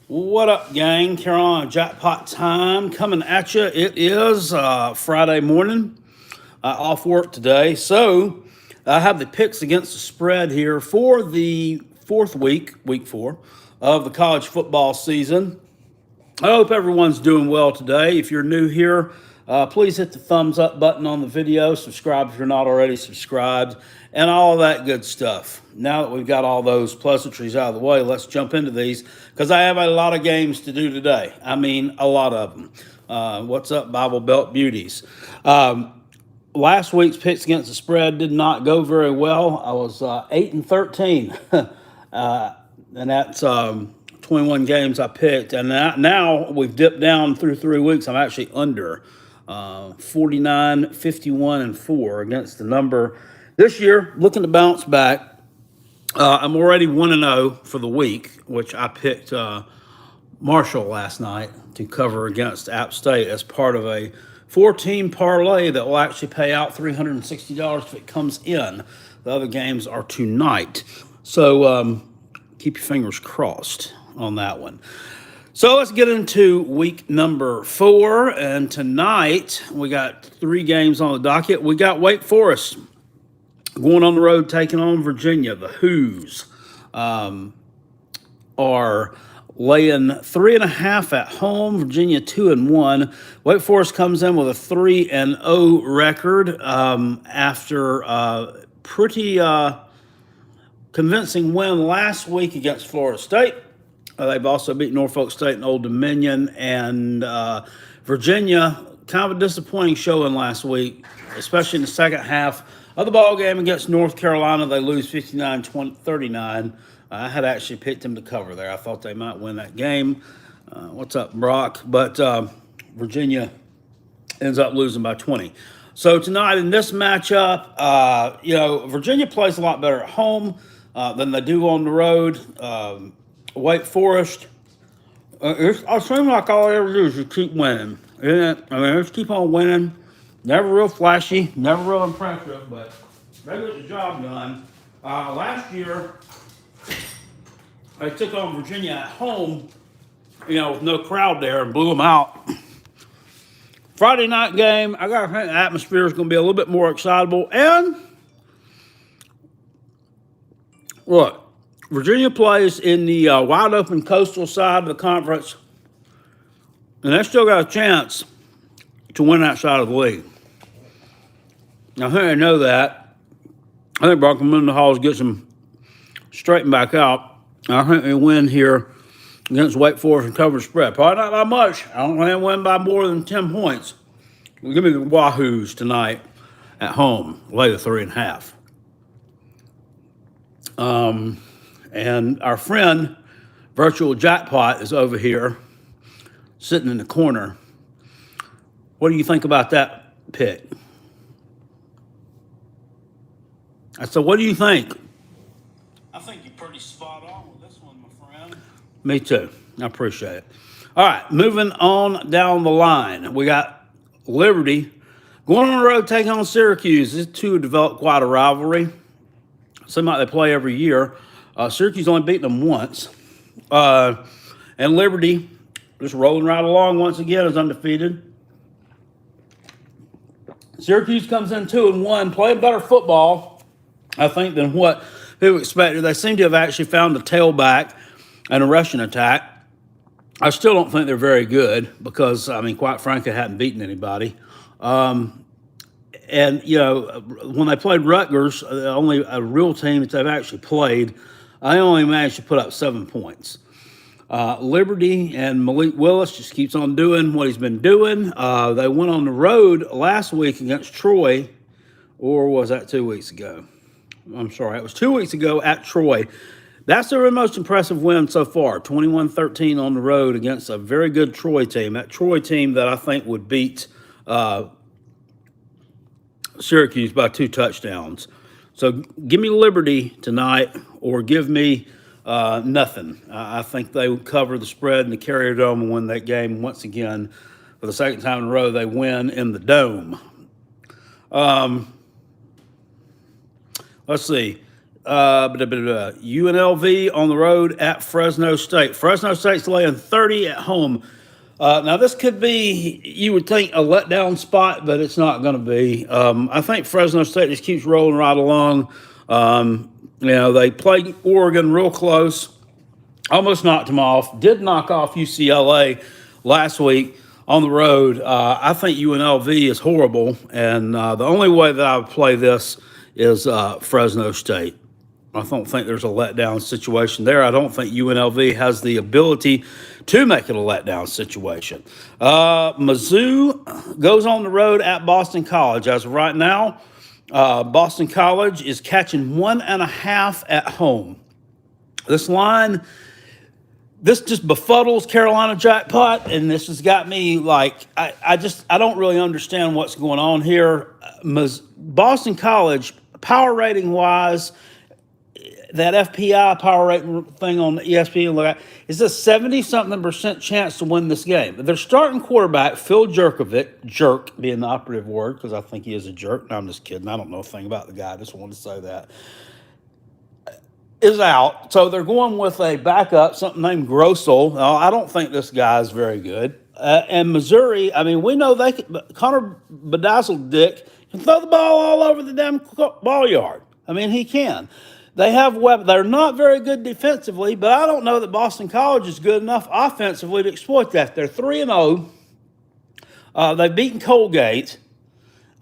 What up, gang? Carolina Jackpot time coming at you. It is Friday morning, off work today. So I have the picks against the spread here for the fourth week 4 of the college football season. I hope everyone's doing well today. If you're new here, please hit the thumbs up button on the video. Subscribe if you're not already subscribed, and all that good stuff. Now that we've got all those pleasantries out of the way, let's jump into these because I have a lot of games to do today. I mean, a lot of them. What's up, Bible Belt Beauties? Last week's picks against the spread did not go very well. I was 8-13, and that's 21 games I picked, and now we've dipped down through 3 weeks. I'm actually under 49, 51, and 4 against the number. This year, looking to bounce back. I'm already 1-0 for the week, which I picked Marshall last night to cover against App State as part of a 4-team parlay that will actually pay out $360 if it comes in. The other games are tonight. So keep your fingers crossed on that one. So let's get into week number 4. And tonight we got 3 games on the docket. We got Wake Forest going on the road, taking on Virginia. The Hoos are laying 3.5 at home. Virginia 2-1. Wake Forest comes in with a 3-0 record after pretty convincing win last week against Florida State. They've also beat Norfolk State and Old Dominion, and Virginia, kind of a disappointing showing last week, especially in the second half of the ball game against North Carolina. They lose 59-39. I had actually picked them to cover there. I thought they might win that game. What's up, Brock? But Virginia ends up losing by 20. So tonight in this matchup, Virginia plays a lot better at home than they do on the road. Wake Forest, it seems like all they ever do is just keep winning. Just keep on winning. Never real flashy, never real impressive, but they get the job done. Last year, they took on Virginia at home, with no crowd there, and blew them out. Friday night game, I got to think the atmosphere is going to be a little bit more excitable. And look, Virginia plays in the wide open coastal side of the conference, and they still got a chance to win that side of the league. I think I know that. I think Brock Mendenhall gets them straightened back out. I think they win here against Wake Forest and cover the spread. Probably not by much. I don't think they win by more than 10 points. Give me the Wahoos tonight at home, lay the 3.5. And our friend, Virtual Jackpot, is over here sitting in the corner. What do you think about that pick? I said, what do you think? I think you're pretty spot on with this one, my friend. Me too. I appreciate it. All right, moving on down the line. We got Liberty going on the road, taking on Syracuse. These two have developed quite a rivalry. Seems like they play every year. Syracuse only beat them once. And Liberty just rolling right along once again is undefeated. Syracuse comes in 2-1, playing better football, I think, than what people expected. They seem to have actually found a tailback and a rushing attack. I still don't think they're very good because, quite frankly, I hadn't beaten anybody. And, when they played Rutgers, only a real team that they've actually played, I only managed to put up 7 points. Liberty and Malik Willis just keeps on doing what he's been doing. They went on the road last week against Troy, or was that 2 weeks ago? I'm sorry, it was 2 weeks ago at Troy. That's their most impressive win so far, 21-13 on the road against a very good Troy team. That Troy team that I think would beat Syracuse by 2 touchdowns. So give me Liberty tonight or give me nothing. I think they would cover the spread in the Carrier Dome and win that game once again. For the second time in a row, they win in the Dome. Let's see. UNLV on the road at Fresno State. Fresno State's laying 30 at home. Now, this could be, you would think, a letdown spot, but it's not going to be. I think Fresno State just keeps rolling right along. They played Oregon real close, almost knocked them off, did knock off UCLA last week on the road. I think UNLV is horrible, and the only way that I would play this is Fresno State. I don't think there's a letdown situation there. I don't think UNLV has the ability to make it a letdown situation. Mizzou goes on the road at Boston College. As of right now, Boston College is catching 1.5 at home. This line, this just befuddles Carolina Jackpot, and this has got me like, I don't really understand what's going on here. Boston College, power rating wise, that FPI power rating thing on ESPN is a 70-something% chance to win this game. Their starting quarterback, Phil Jerkovic, jerk being the operative word, because I think he is a jerk. No, I'm just kidding. I don't know a thing about the guy. I just wanted to say that. Is out. So they're going with a backup, something named Grossel. Now, I don't think this guy is very good. And Missouri, I mean, we know they can, Connor Bedazzled Dick can throw the ball all over the damn ball yard. I mean, he can. They have weapons. They're not very good defensively, but I don't know that Boston College is good enough offensively to exploit that. They're 3-0. They've beaten Colgate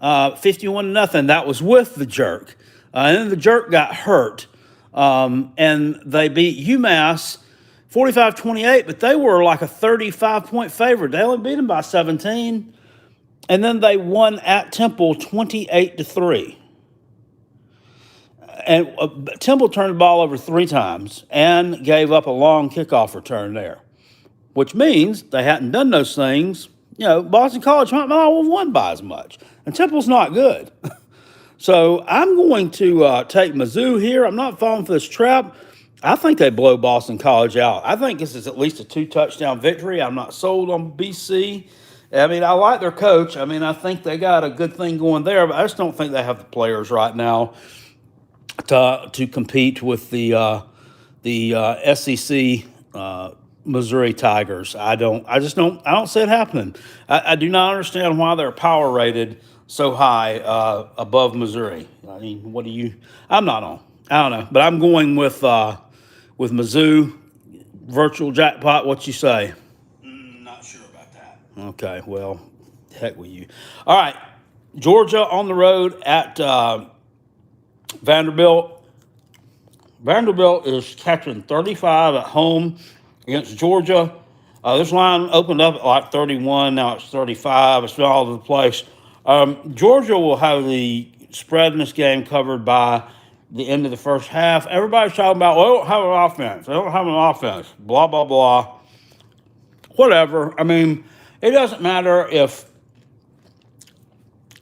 51-0. That was with the jerk. And then the jerk got hurt. And they beat UMass 45-28, but they were like a 35-point favorite. They only beat them by 17. And then they won at Temple 28-3. And Temple turned the ball over 3 times and gave up a long kickoff return there, which means they hadn't done those things. Boston College might not have won by as much. And Temple's not good. So I'm going to take Mizzou here. I'm not falling for this trap. I think they blow Boston College out. I think this is at least a 2-touchdown victory. I'm not sold on BC. I mean, I like their coach. I mean, I think they got a good thing going there, but I just don't think they have the players right now to compete with the SEC Missouri Tigers. I don't see it happening. I do not understand why they're power rated so high above Missouri. I mean, I'm not on. I don't know, but I'm going with Mizzou. Virtual jackpot. What you say? Not sure about that. Okay, well, heck with you. All right, Georgia on the road at Vanderbilt. Vanderbilt is catching 35 at home against Georgia. This line opened up at like 31. Now it's 35. It's been all over the place. Georgia will have the spread in this game covered by the end of the first half. Everybody's talking about, well, they don't have an offense. They don't have an offense. Blah, blah, blah. Whatever. I mean, it doesn't matter if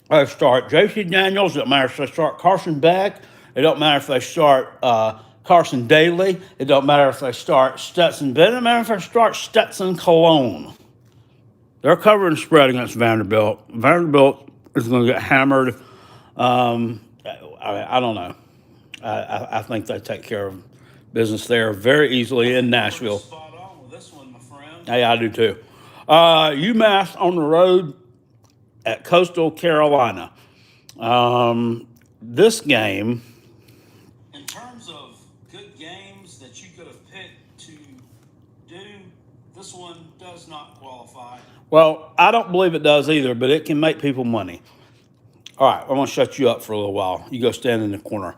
they start J.C. Daniels. It doesn't matter if they start Carson Beck. It don't matter if they start Carson Daly. It don't matter if they start Stetson Bennett. It doesn't matter if they start Stetson Cologne. They're covering the spread against Vanderbilt. Vanderbilt is going to get hammered. I don't know. I think they take care of business there very easily in Nashville. Spot on with this one, my friend. Hey, I do too. UMass on the road at Coastal Carolina. This game, in terms of good games that you could have picked to do, this one does not qualify. well, I don't believe it does either, but it can make people money. All right, I'm going to shut you up for a little while. You go stand in the corner.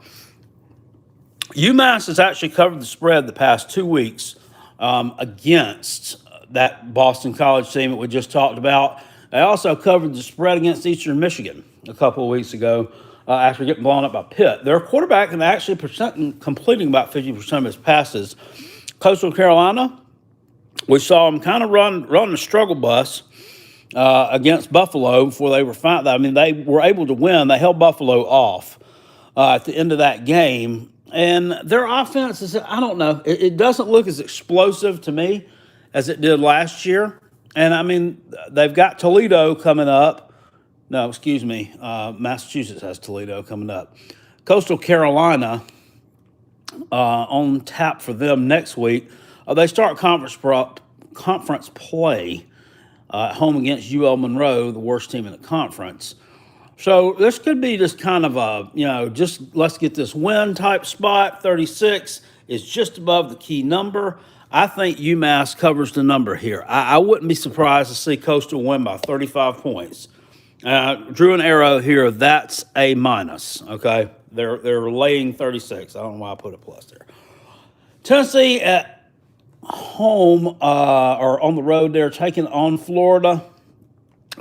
UMass has actually covered the spread the past 2 weeks against that Boston College team that we just talked about. They also covered the spread against Eastern Michigan a couple of weeks ago after getting blown up by Pitt. Their quarterback can actually completing about 50% of his passes. Coastal Carolina, we saw them kind of run the struggle bus against Buffalo before they were fine. I mean, they were able to win. They held Buffalo off at the end of that game. And their offense is, I don't know, it doesn't look as explosive to me as it did last year. And, I mean, they've got Toledo coming up. No, excuse me. Massachusetts has Toledo coming up. Coastal Carolina on tap for them next week. They start conference play at home against UL Monroe, the worst team in the conference. So this could be just kind of a, just let's get this win type spot. 36 is just above the key number. I think UMass covers the number here. I wouldn't be surprised to see Coastal win by 35 points. Drew an arrow here. That's a minus, okay? They're laying 36. I don't know why I put a plus there. Tennessee at home or on the road, they're taking on Florida.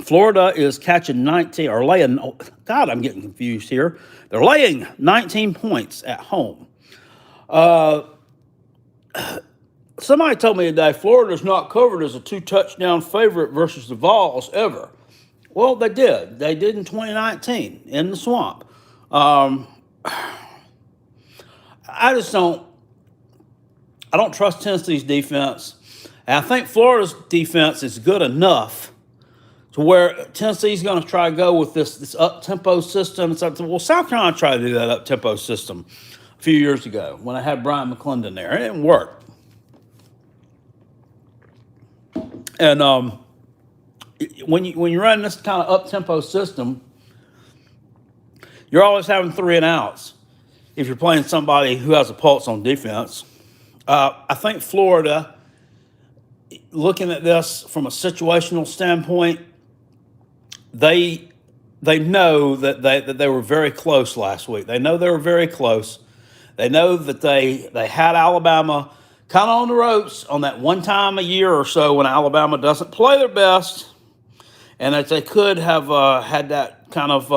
Florida is catching 19 or laying. God, I'm getting confused here. They're laying 19 points at home. Somebody told me today Florida's not covered as a 2-touchdown favorite versus the Vols ever. Well, they did. They did in 2019 in the Swamp. I don't trust Tennessee's defense. And I think Florida's defense is good enough to where Tennessee's going to try to go with this up-tempo system. Well, South Carolina tried to do that up-tempo system a few years ago when I had Brian McClendon there. It didn't work. And when you run this kind of up-tempo system, you're always having 3 and outs if you're playing somebody who has a pulse on defense. I think Florida, looking at this from a situational standpoint, they know that they were very close last week. They know they were very close. They know that they had Alabama kind of on the ropes on that one time a year or so when Alabama doesn't play their best, and that they could have had that kind of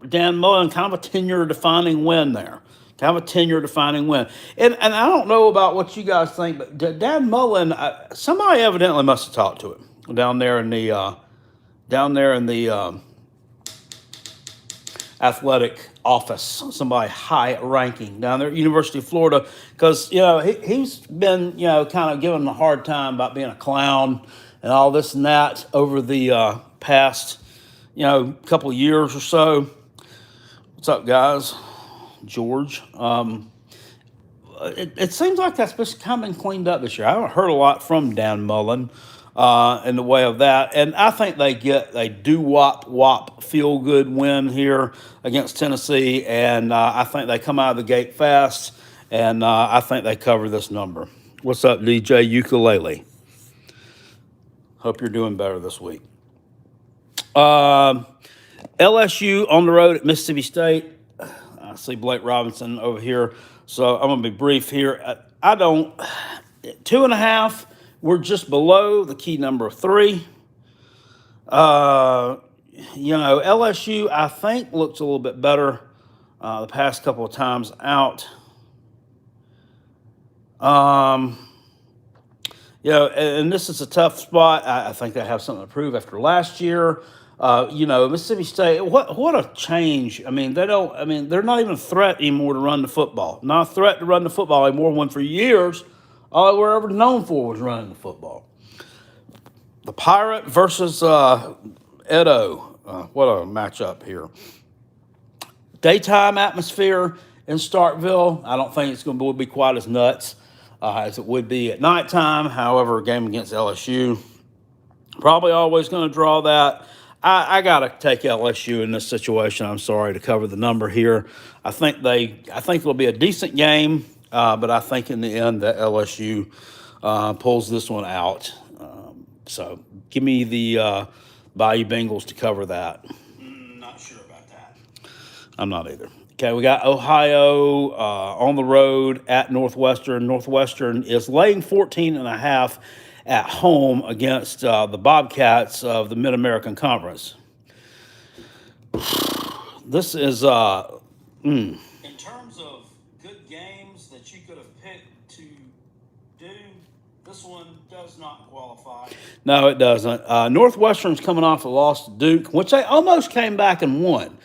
Dan Mullen, kind of a tenure-defining win there. Kind of a tenure-defining win. And I don't know about what you guys think, but Dan Mullen, somebody evidently must have talked to him down there in the athletic office, somebody high-ranking down there at University of Florida, because, he's been, kind of given him a hard time about being a clown and all this and that over the past, couple of years or so. What's up, guys? George. It seems like that's just kind of been cleaned up this year. I haven't heard a lot from Dan Mullen in the way of that. And I think they get a do-wop feel-good win here against Tennessee. And I think they come out of the gate fast. And I think they cover this number. What's up, DJ Ukulele? Hope you're doing better this week. LSU on the road at Mississippi State. I see Blake Robinson over here. So I'm going to be brief here. 2.5. We're just below the key number of 3. LSU, I think, looks a little bit better the past couple of times out. And this is a tough spot. I think they have something to prove after last year. Mississippi State, what a change. They're not even a threat anymore to run the football. Not a threat to run the football anymore, when for years, all they were ever known for was running the football. The Pirate versus Edo. What a matchup here. Daytime atmosphere in Starkville. I don't think it's going to be quite as nuts as it would be at nighttime. However, a game against LSU, probably always going to draw that. I got to take LSU in this situation. I'm sorry, to cover the number here. I think it'll be a decent game, but I think in the end that LSU pulls this one out. So give me the Bayou Bengals to cover that. Not sure about that. I'm not either. Okay, we got Ohio on the road at Northwestern. Northwestern is laying 14.5 at home against the Bobcats of the Mid-American Conference. This is In terms of good games that you could have picked to do, this one does not qualify. No, it doesn't. Northwestern's coming off a loss to Duke, which they almost came back and won.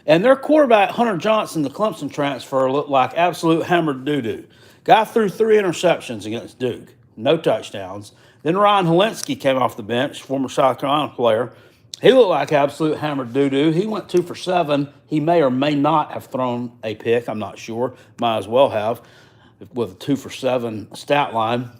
And their quarterback, Hunter Johnson, the Clemson transfer, looked like absolute hammered doo-doo. Guy threw 3 interceptions against Duke, no touchdowns. Then Ryan Helinski came off the bench, former South Carolina player. He looked like absolute hammered doo-doo. He went 2 for 7. He may or may not have thrown a pick. I'm not sure. Might as well have. with a 2-for-7 stat line.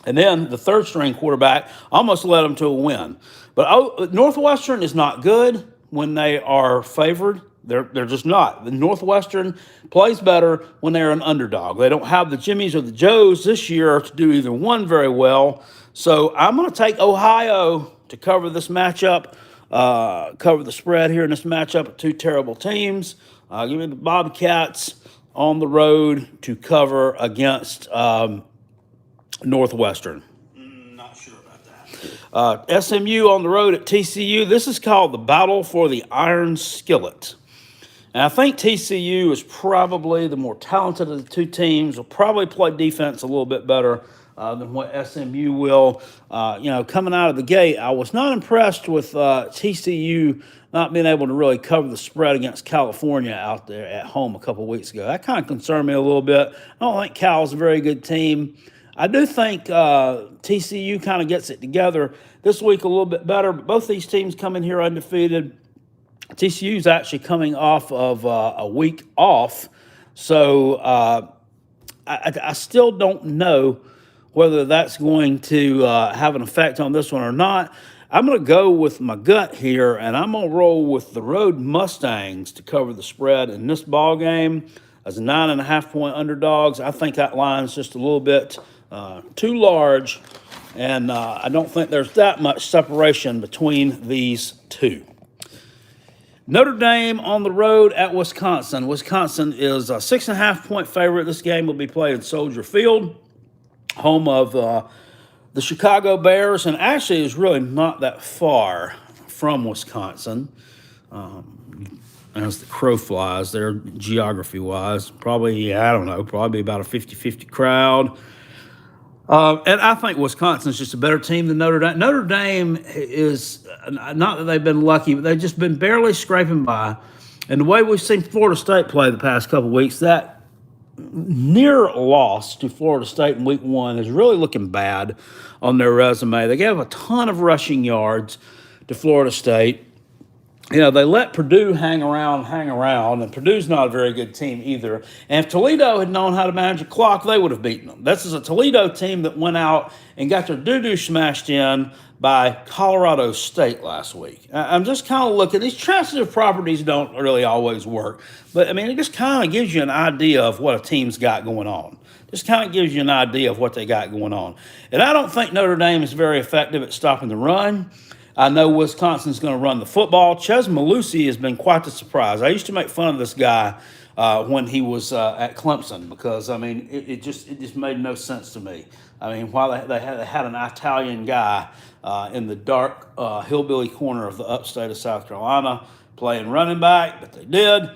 And then the third string quarterback almost led them to a win. But Northwestern is not good when they are favored. They're just not. The Northwestern plays better when they're an underdog. They don't have the Jimmies or the Joes this year to do either one very well. So I'm going to take Ohio to cover this matchup, cover the spread here in this matchup of two terrible teams. Give me the Bobcats on the road to cover against Northwestern. Not sure about that. SMU on the road at TCU. This is called the Battle for the Iron Skillet. And I think TCU is probably the more talented of the two teams, will probably play defense a little bit better than what SMU will. Coming out of the gate, I was not impressed with TCU not being able to really cover the spread against California out there at home a couple weeks ago. That kind of concerned me a little bit. I don't think Cal's a very good team. I do think TCU kind of gets it together this week a little bit better, but both these teams come in here undefeated. TCU's actually coming off of a week off, so I still don't know whether that's going to have an effect on this one or not. I'm going to go with my gut here, and I'm going to roll with the Road Mustangs to cover the spread in this ball game as 9.5-point underdogs. I think that line's just a little bit too large, and I don't think there's that much separation between these two. Notre Dame on the road at Wisconsin. Wisconsin is a 6.5-point favorite. This game will be played at Soldier Field, home of the Chicago Bears, and actually is really not that far from Wisconsin. As the crow flies there, geography-wise, probably about a 50-50 crowd. And I think Wisconsin's just a better team than Notre Dame. Notre Dame is, not that they've been lucky, but they've just been barely scraping by. And the way we've seen Florida State play the past couple of weeks, that near loss to Florida State in week 1 is really looking bad on their resume. They gave a ton of rushing yards to Florida State. They let Purdue hang around, and Purdue's not a very good team either. And if Toledo had known how to manage a clock, they would have beaten them. This is a Toledo team that went out and got their doo-doo smashed in by Colorado State last week. I'm just kind of looking. These transitive properties don't really always work. But, it just kind of gives you an idea of what a team's got going on. Just kind of gives you an idea of what they got going on. And I don't think Notre Dame is very effective at stopping the run. I know Wisconsin's going to run the football. Ches Malusi has been quite the surprise. I used to make fun of this guy when he was at Clemson because, it just made no sense to me. While they had an Italian guy in the dark hillbilly corner of the upstate of South Carolina playing running back, but they did.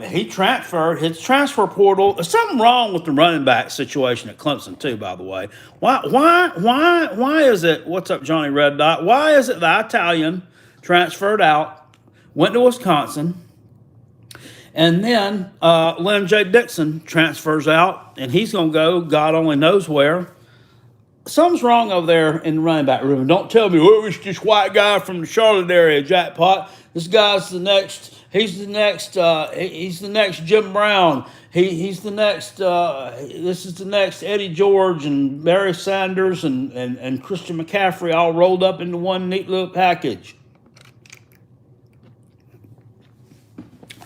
He transferred. His transfer portal. There's something wrong with the running back situation at Clemson too, by the way. Why is it? What's up, Johnny Red Dot? Why is it the Italian transferred out, went to Wisconsin, and then Lynn J. Dixon transfers out, and he's going to go God only knows where. Something's wrong over there in the running back room. Don't tell me, it's just white guy from the Charlotte area, jackpot. This guy's the next. He's the next Jim Brown. He's the next. This is the next Eddie George and Barry Sanders and Christian McCaffrey all rolled up into one neat little package.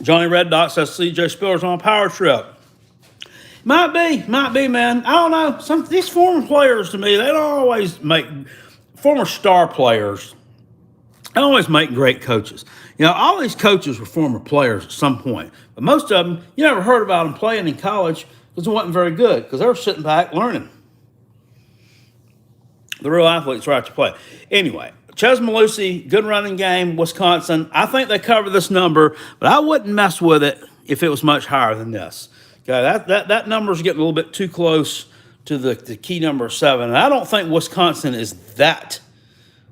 Johnny Red Dot says CJ Spiller's on a power trip. Might be, man. I don't know. These former players to me, they don't always make former star players. They always make great coaches. All these coaches were former players at some point. But most of them, you never heard about them playing in college because it wasn't very good because they were sitting back learning. The real athletes were out to play. Anyway, Ches Malusi, good running game, Wisconsin. I think they cover this number, but I wouldn't mess with it if it was much higher than this. Okay, that number's getting a little bit too close to the key number 7. And I don't think Wisconsin is that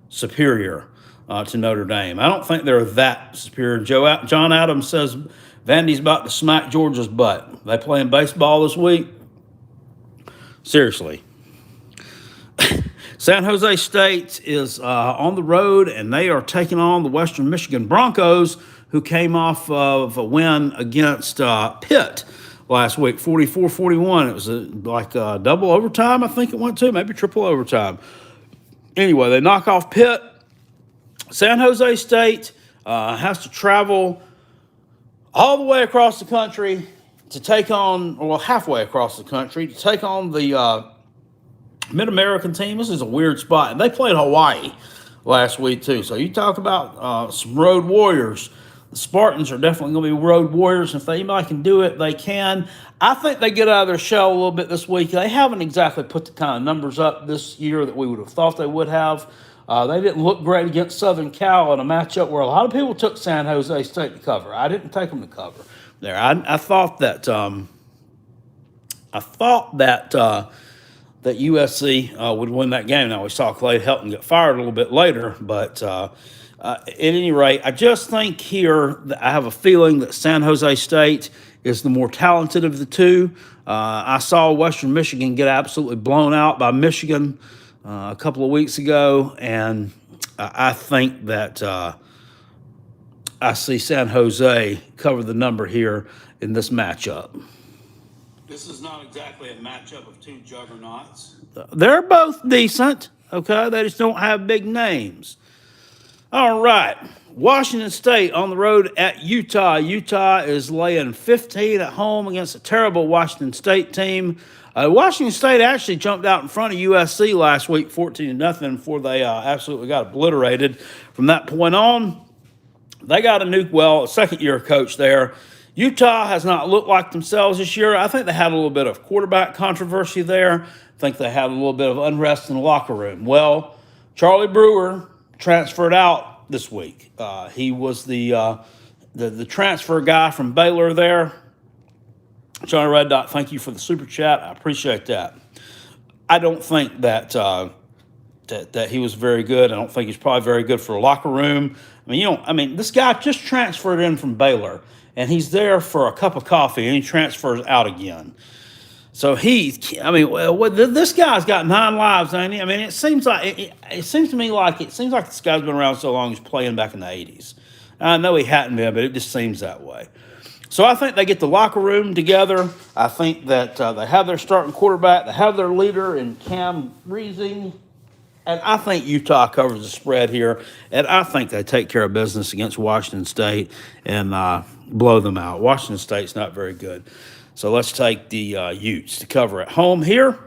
superior to Notre Dame. I don't think they're that superior. John Adams says Vandy's about to smack Georgia's butt. They playing baseball this week? Seriously. San Jose State is on the road, and they are taking on the Western Michigan Broncos, who came off of a win against Pitt last week, 44-41. It was like double overtime, I think it went to, maybe triple overtime. Anyway, they knock off Pitt. San Jose State has to travel all the way across the country to take on, well, halfway across the country to take on the Mid-American team. This is a weird spot. And they played Hawaii last week, too. So you talk about some road warriors. The Spartans are definitely going to be road warriors. If anybody can do it, they can. I think they get out of their shell a little bit this week. They haven't exactly put the kind of numbers up this year that we would have thought they would have. They didn't look great against Southern Cal in a matchup where a lot of people took San Jose State to cover. I didn't take them to cover there. I thought that that USC would win that game. Now we saw Clay Helton get fired a little bit later, but at any rate, I just think here that I have a feeling that San Jose State is the more talented of the two. I saw Western Michigan get absolutely blown out by Michigan a couple of weeks ago, and I think that I see San Jose cover the number here in this matchup. This is not exactly a matchup of two juggernauts. They're both decent, okay? They just don't have big names. All right, Washington State on the road at Utah. Utah is laying 15 at home against a terrible Washington State team. Washington State actually jumped out in front of USC last week, 14-0, before they absolutely got obliterated. From that point on, they got a second-year coach there. Utah has not looked like themselves this year. I think they had a little bit of quarterback controversy there. I think they had a little bit of unrest in the locker room. Well, Charlie Brewer transferred out this week. He was the transfer guy from Baylor there. Johnny Red Dot, thank you for the super chat. I appreciate that. I don't think that he was very good. I don't think he's probably very good for a locker room. This guy just transferred in from Baylor, and he's there for a cup of coffee, and he transfers out again. So this guy's got 9 lives, ain't he? It seems to me like this guy's been around so long. He's playing back in the 80s. I know he hadn't been, but it just seems that way. So I think they get the locker room together. I think that they have their starting quarterback. They have their leader in Cam Rising. And I think Utah covers the spread here. And I think they take care of business against Washington State and blow them out. Washington State's not very good. So let's take the Utes to cover at home here.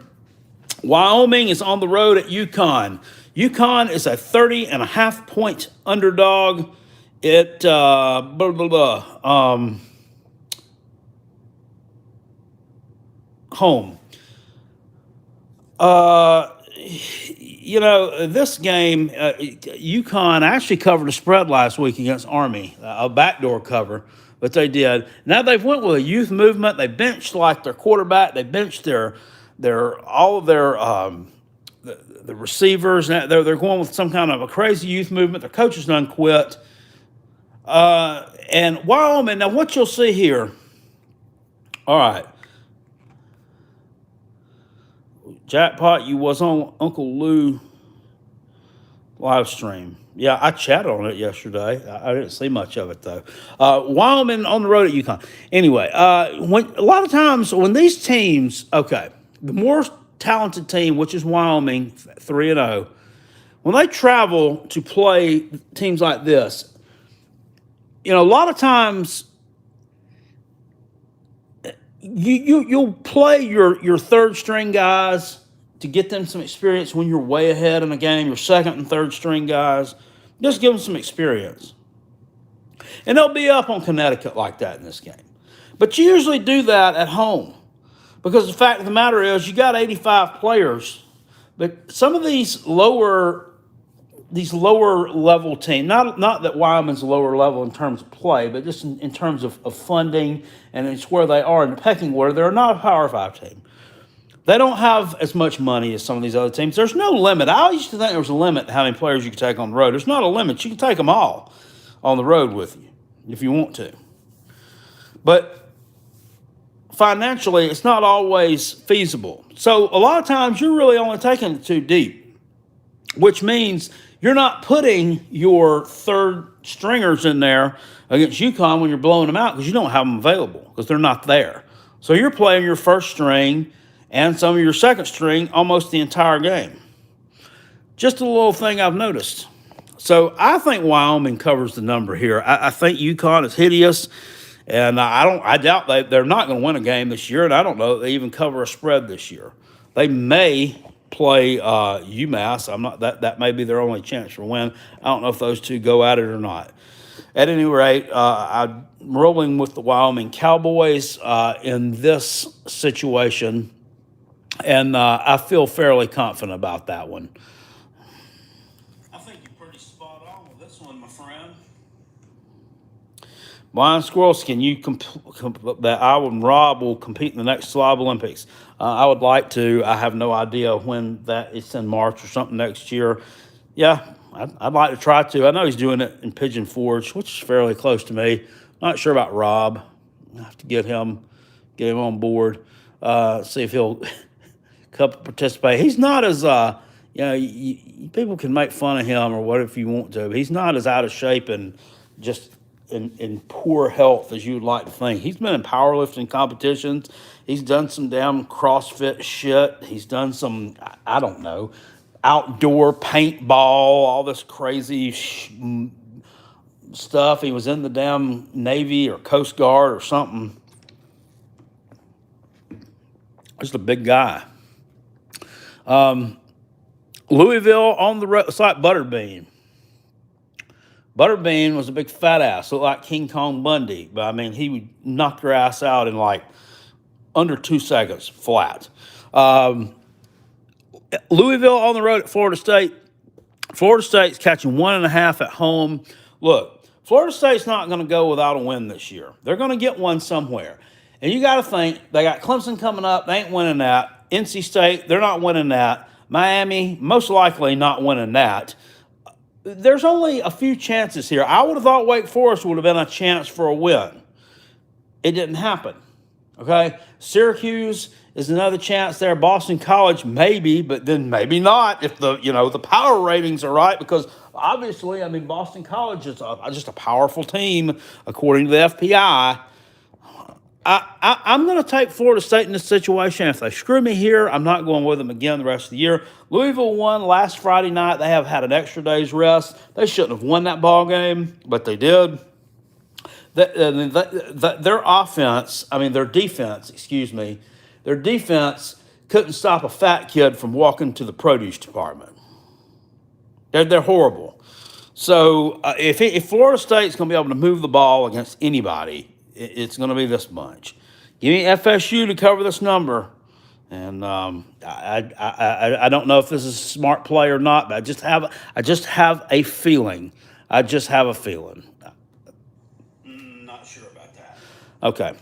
Wyoming is on the road at UConn. UConn is a 30.5-point underdog. Home. This game, UConn actually covered a spread last week against Army, a backdoor cover, but they did. Now they've went with a youth movement. They benched their quarterback. They benched the receivers. They're going with some kind of a crazy youth movement. Their coaches done quit. And Wyoming. Now what you'll see here. All right. Jackpot, you was on Uncle Lou live stream. Yeah, I chatted on it yesterday. I didn't see much of it, though. Wyoming on the road at UConn. Anyway, a lot of times when these teams, the more talented team, which is Wyoming, 3-0, when they travel to play teams like this, a lot of times you'll play your third string guys to get them some experience when you're way ahead in a game. Your second and third string guys, just give them some experience. And they'll be up on Connecticut like that in this game. But you usually do that at home because the fact of the matter is you got 85 players, but some of these lower level teams, not that Wyoming's lower level in terms of play, but just in terms of funding and it's where they are in the pecking order, they're not a Power 5 team. They don't have as much money as some of these other teams. There's no limit. I used to think there was a limit to how many players you could take on the road. There's not a limit. You can take them all on the road with you if you want to. But financially, it's not always feasible. So a lot of times you're really only taking it too deep, which means you're not putting your third stringers in there against UConn when you're blowing them out because you don't have them available because they're not there. So you're playing your first string and some of your second string almost the entire game. Just a little thing I've noticed. So I think Wyoming covers the number here. I think UConn is hideous, and I doubt they're not going to win a game this year, and I don't know if they even cover a spread this year. They may play Umass. That may be their only chance for win. I don't know if those two go at it or not. At any rate, I'm rolling with the Wyoming Cowboys in this situation, and I feel fairly confident about that one. I think you're pretty spot on with this one, my friend. Blind Squirrels, can you that I and Rob will compete in the next Slob Olympics? I would like to. I have no idea when that. It's in March or something next year. Yeah, I'd like to try to. I know he's doing it in Pigeon Forge, which is fairly close to me. Not sure about Rob. I have to get him on board. See if he'll participate. He's not as people can make fun of him or what if you want to. But he's not as out of shape and just in poor health as you would like to think. He's been in powerlifting competitions. He's done some damn CrossFit shit. He's done some, I don't know, outdoor paintball, all this crazy stuff. He was in the damn Navy or Coast Guard or something. Just a big guy. Louisville on the road. It's like Butterbean. Butterbean was a big fat ass, looked like King Kong Bundy. But I mean, he would knock your ass out in like under 2 seconds flat. Louisville on the road at Florida State. Florida State's catching 1.5 at home. Look, Florida State's not going to go without a win this year. They're going to get one somewhere. And you got to think, they got Clemson coming up. They ain't winning that. NC State, they're not winning that. Miami, most likely not winning that. There's only a few chances here. I would have thought Wake Forest would have been a chance for a win. It didn't happen. Okay? Syracuse is another chance there. Boston College, maybe, but then maybe not if the power ratings are right, because obviously, I mean, Boston College is just a powerful team according to the FPI. I'm going to take Florida State in this situation. If they screw me here, I'm not going with them again the rest of the year. Louisville won last Friday night. They have had an extra day's rest. They shouldn't have won that ball game, but they did. Their defense couldn't stop a fat kid from walking to the produce department. They're horrible. So if Florida State's going to be able to move the ball against anybody, it's going to be this bunch. Give me FSU to cover this number. And I don't know if this is a smart play or not, but I just have a feeling. Not sure about that. Okay.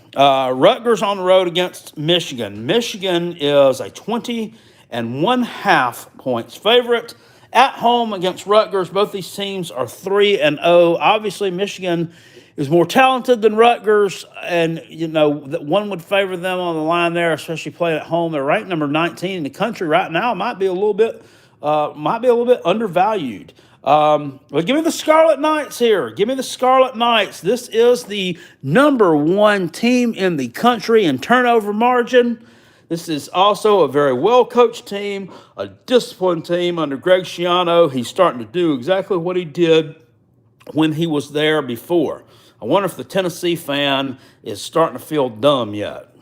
Rutgers on the road against Michigan. Michigan is a 20.5 points favorite. At home against Rutgers, both these teams are 3-0. Obviously, Michigan is more talented than Rutgers, and that one would favor them on the line there, especially playing at home. They're ranked number 19 in the country right now. Might be a little bit undervalued. But give me the Scarlet Knights here. Give me the Scarlet Knights. This is the number 1 team in the country in turnover margin. This is also a very well-coached team, a disciplined team under Greg Schiano. He's starting to do exactly what he did when he was there before. I wonder if the Tennessee fan is starting to feel dumb yet. I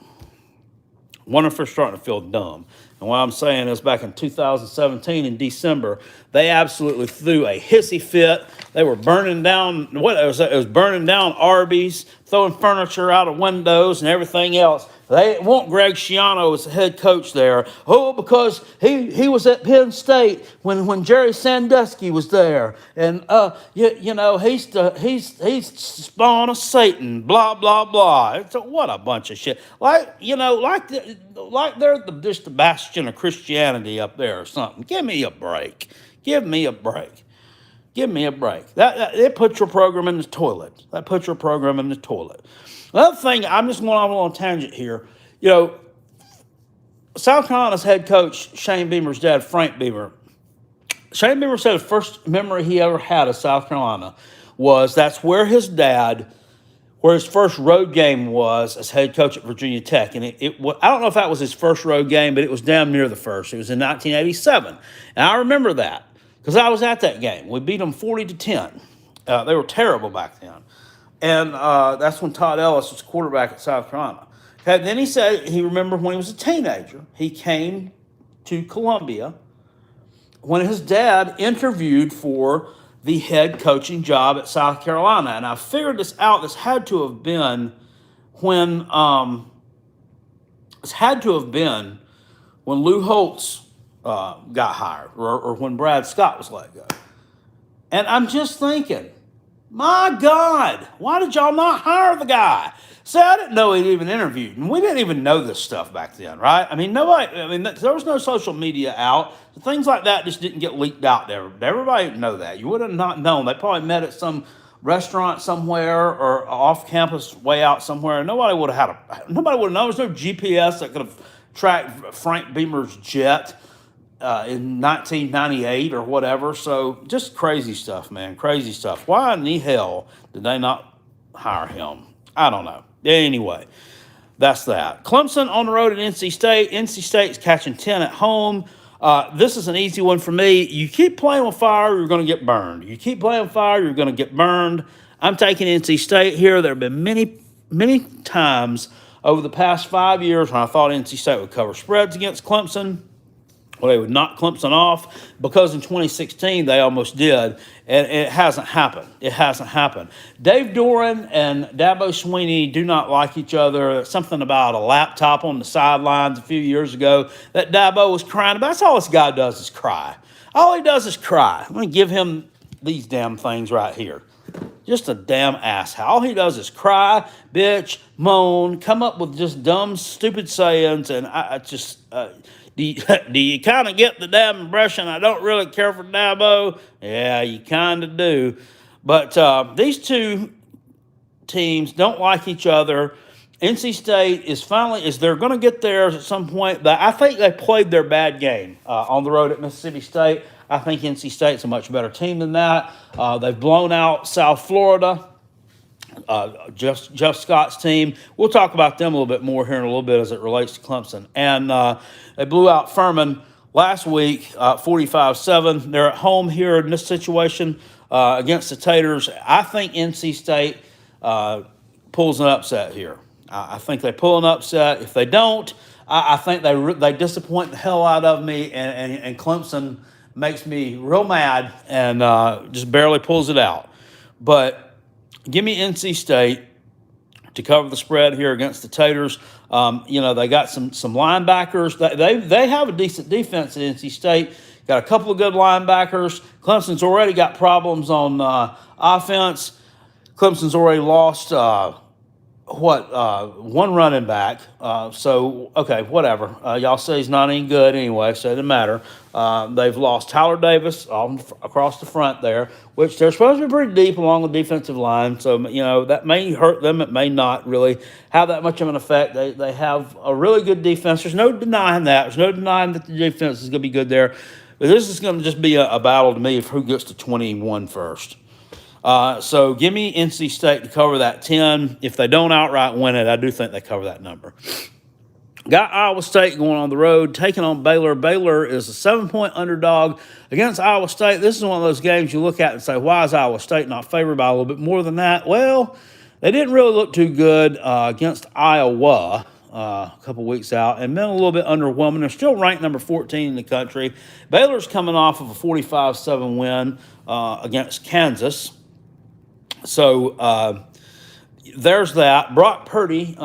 wonder if they're starting to feel dumb. And what I'm saying is back in 2017 in December, they absolutely threw a hissy fit. They were burning down, it was burning down Arby's, throwing furniture out of windows and everything else. They want Greg Schiano as the head coach there. Oh, because he was at Penn State when Jerry Sandusky was there, and he's spawn of Satan. Blah blah blah. What a bunch of shit. Like they're just the bastion of Christianity up there or something. Give me a break. Give me a break. That put your program in the toilet. Another thing, I'm just going off on a tangent here. South Carolina's head coach, Shane Beamer's dad, Frank Beamer. Shane Beamer said the first memory he ever had of South Carolina was that's where his dad where his first road game was as head coach at Virginia Tech. And I don't know if that was his first road game, but it was damn near the first. It was in 1987. And I remember that because I was at that game. We beat them 40-10. They were terrible back then. And that's when Todd Ellis was quarterback at South Carolina. Okay, then he said he remembered when he was a teenager, he came to Columbia when his dad interviewed for the head coaching job at South Carolina. And I figured this out. This had to have been when Lou Holtz got hired, or when Brad Scott was let go. And I'm just thinking, my God, why did y'all not hire the guy? See, I didn't know he'd even interviewed, and we didn't even know this stuff back then, right? I mean, there was no social media out. Things like that just didn't get leaked out there. Everybody didn't know that. You would have not known. They probably met at some restaurant somewhere or off campus way out somewhere. Nobody would have nobody would have known. There was no GPS that could have tracked Frank Beamer's jet in 1998 or whatever. So just crazy stuff, man. Crazy stuff. Why in the hell did they not hire him? I don't know. Anyway, that's that. Clemson on the road at NC State. NC State's catching 10 at home. This is an easy one for me. You keep playing with fire, you're going to get burned. You keep playing with fire, you're going to get burned. I'm taking NC State here. There have been many, many times over the past 5 years when I thought NC State would cover spreads against Clemson. Well, they would knock Clemson off because in 2016 they almost did, and it hasn't happened. It hasn't happened. Dave Doran and Dabo Swinney do not like each other. Something about a laptop on the sidelines a few years ago that Dabo was crying about. That's all this guy does is cry. All he does is cry. I'm going to give him these damn things right here. Just a damn asshole. All he does is cry, bitch, moan, come up with just dumb, stupid sayings, and I just... Do you kind of get the damn impression I don't really care for Dabo? Yeah, you kind of do. But these two teams don't like each other. NC State they're going to get theirs at some point. But I think they played their bad game on the road at Mississippi State. I think NC State's a much better team than that. They've blown out South Florida. Jeff Scott's team. We'll talk about them a little bit more here in a little bit as it relates to Clemson. And they blew out Furman last week, 45-7. They're at home here in this situation against the Taters. I think NC State pulls an upset here. I think they pull an upset. If they don't, I think they disappoint the hell out of me, and Clemson makes me real mad and just barely pulls it out. But give me NC State to cover the spread here against the Taters. They got some linebackers. They have a decent defense at NC State. Got a couple of good linebackers. Clemson's already got problems on offense. Clemson's already lost one running back. Okay, whatever. Y'all say he's not any good anyway, so it doesn't matter. They've lost Tyler Davis across the front there, which they're supposed to be pretty deep along the defensive line. So, that may hurt them. It may not really have that much of an effect. They have a really good defense. There's no denying that. There's no denying that the defense is going to be good there. But this is going to just be a battle to me of who gets to 21 first. So give me NC State to cover that 10. If they don't outright win it, I do think they cover that number. Got Iowa State going on the road, taking on Baylor. Baylor is a 7-point underdog against Iowa State. This is one of those games you look at and say, why is Iowa State not favored by a little bit more than that? Well, they didn't really look too good against Iowa a couple weeks out, and been a little bit underwhelming. They're still ranked number 14 in the country. Baylor's coming off of a 45-7 win against Kansas. So there's that. Brock Purdy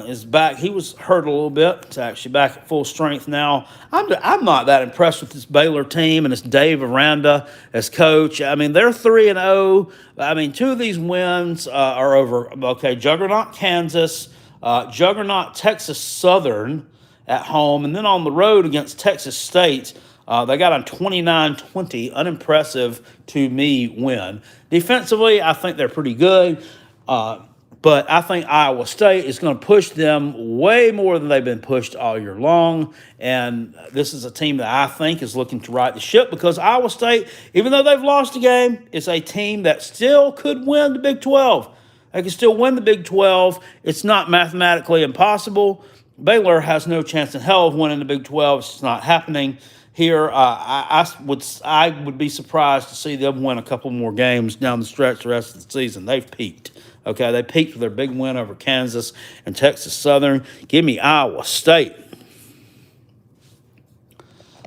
is back. He was hurt a little bit. He's actually back at full strength now. I'm not that impressed with this Baylor team and this Dave Aranda as coach. I mean, they're 3-0. I mean, two of these wins are over. Okay, juggernaut Kansas, juggernaut Texas Southern at home, and then on the road against Texas State. They got a 29-20, unimpressive to me win. Defensively, I think they're pretty good, but I think Iowa State is going to push them way more than they've been pushed all year long, and this is a team that I think is looking to right the ship because Iowa State, even though they've lost a game, is a team that still could win the Big 12. They can still win the Big 12. It's not mathematically impossible. Baylor has no chance in hell of winning the Big 12. It's just not happening here. I would be surprised to see them win a couple more games down the stretch the rest of the season. They've peaked. Okay, they peaked with their big win over Kansas and Texas Southern. Give me Iowa State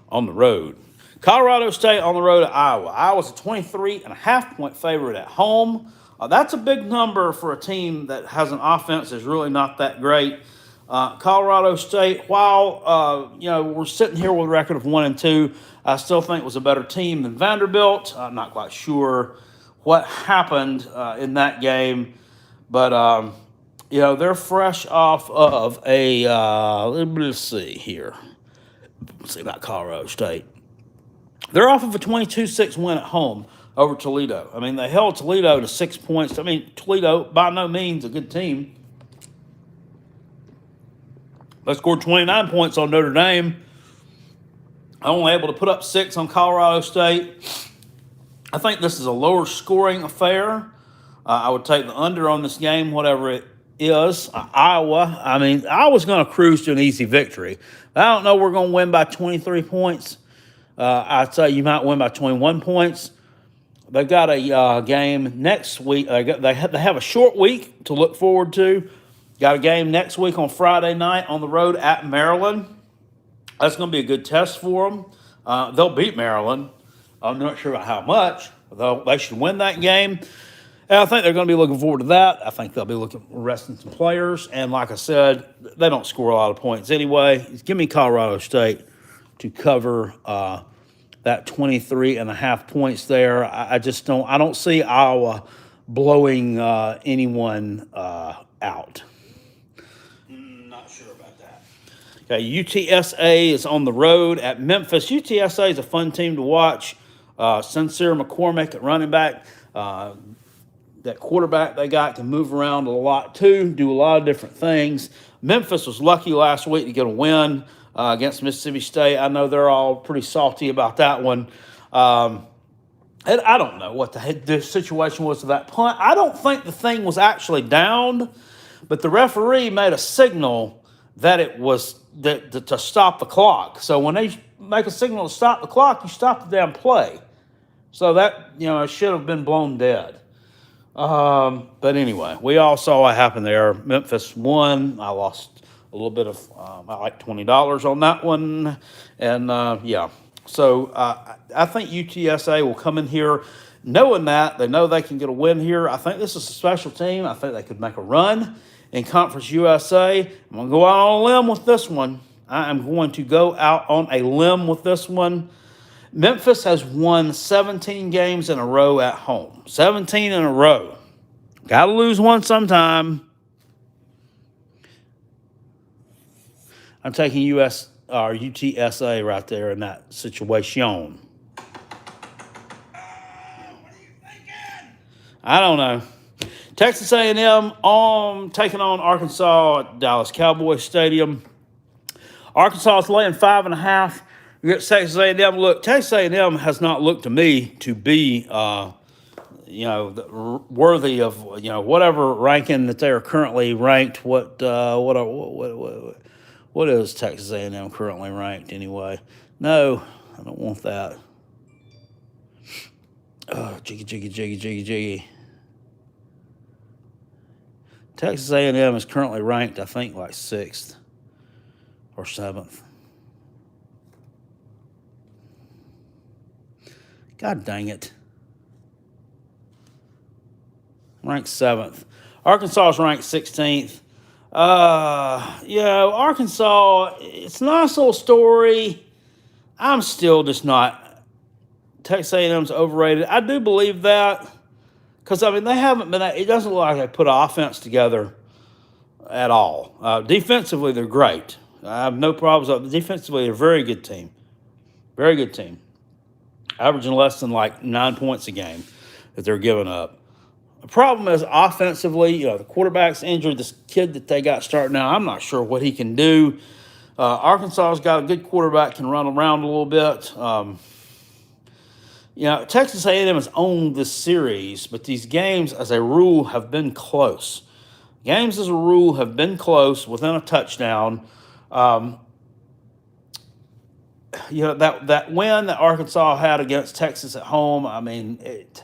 on the road. Colorado State on the road at Iowa. Iowa's a 23.5-point favorite at home. That's a big number for a team that has an offense that's really not that great. Colorado State, while we're sitting here with a record of 1-2, I still think it was a better team than Vanderbilt. I'm not quite sure what happened in that game, but they're fresh off of a. Let's see here. Let's see about Colorado State. They're off of a 22-6 win at home over Toledo. I mean, they held Toledo to 6 points. I mean, Toledo, by no means a good team. They scored 29 points on Notre Dame. Only able to put up 6 on Colorado State. I think this is a lower scoring affair. I would take the under on this game, whatever it is. Iowa's going to cruise to an easy victory. I don't know we're going to win by 23 points. I'd say you might win by 21 points. They've got a game next week. They have a short week to look forward to. Got a game next week on Friday night on the road at Maryland. That's going to be a good test for them. They'll beat Maryland. I'm not sure about how much, though they should win that game. And I think they're going to be looking forward to that. I think they'll be resting some players. And like I said, they don't score a lot of points anyway. Give me Colorado State to cover that 23.5 points there. I don't see Iowa blowing anyone out. Not sure about that. Okay, UTSA is on the road at Memphis. UTSA is a fun team to watch. Sincere McCormick at running back. That quarterback they got can move around a lot too, do a lot of different things. Memphis was lucky last week to get a win against Mississippi State. I know they're all pretty salty about that one. And I don't know what the situation was to that punt. I don't think the thing was actually downed, but the referee made a signal that it was to stop the clock. So when they make a signal to stop the clock, you stop the damn play. So that, it should have been blown dead. But anyway, we all saw what happened there. Memphis won. I lost a little bit of, I like $20 on that one. And, yeah. So I think UTSA will come in here knowing that. They know they can get a win here. I think this is a special team. I think they could make a run in Conference USA. I'm going to go out on a limb with this one. I am going to go out on a limb with this one. Memphis has won 17 games in a row at home. 17 in a row. Got to lose one sometime. I'm taking UTSA right there in that situation. What are you thinking? I don't know. Texas A&M taking on Arkansas at Dallas Cowboys Stadium. Arkansas is laying 5.5. You get Texas A&M. Look, Texas A&M has not looked to me to be, worthy of whatever ranking that they are currently ranked. What is Texas A&M currently ranked anyway? No, I don't want that. Oh, jiggy. Texas A&M is currently ranked, I think, like 6th or 7th. God dang it. Ranked 7th. Arkansas is ranked 16th. Arkansas, it's a nice little story. I'm still just not. Texas A&M's overrated. I do believe that because, they haven't been, it doesn't look like they put an offense together at all. Defensively, they're great. I have no problems. Defensively, they're a very good team. Very good team. Averaging less than 9 points a game that they're giving up. The problem is offensively, the quarterback's injured. This kid that they got starting now, I'm not sure what he can do. Arkansas's got a good quarterback, can run around a little bit. Texas A&M has owned this series, but these games, as a rule, have been close. Games, as a rule, have been close within a touchdown. That win that Arkansas had against Texas at home, I mean, it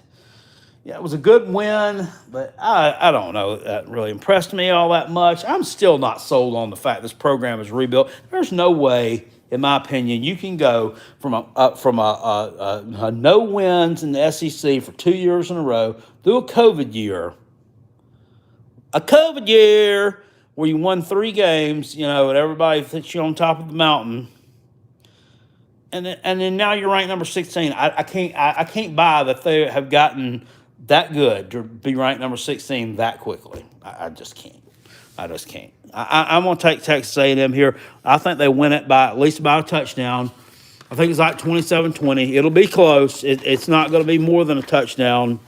was a good win, but I don't know that really impressed me all that much. I'm still not sold on the fact this program is rebuilt. There's no way, in my opinion, you can go from a no wins in the SEC for 2 years in a row through a COVID year where you won 3 games, and everybody thinks you're on top of the mountain. And then now you're ranked number 16. I can't buy that they have gotten that good to be ranked number 16 that quickly. I just can't. I'm going to take Texas A&M here. I think they win it by at least by a touchdown. I think it's like 27-20. It'll be close. It's not going to be more than a touchdown.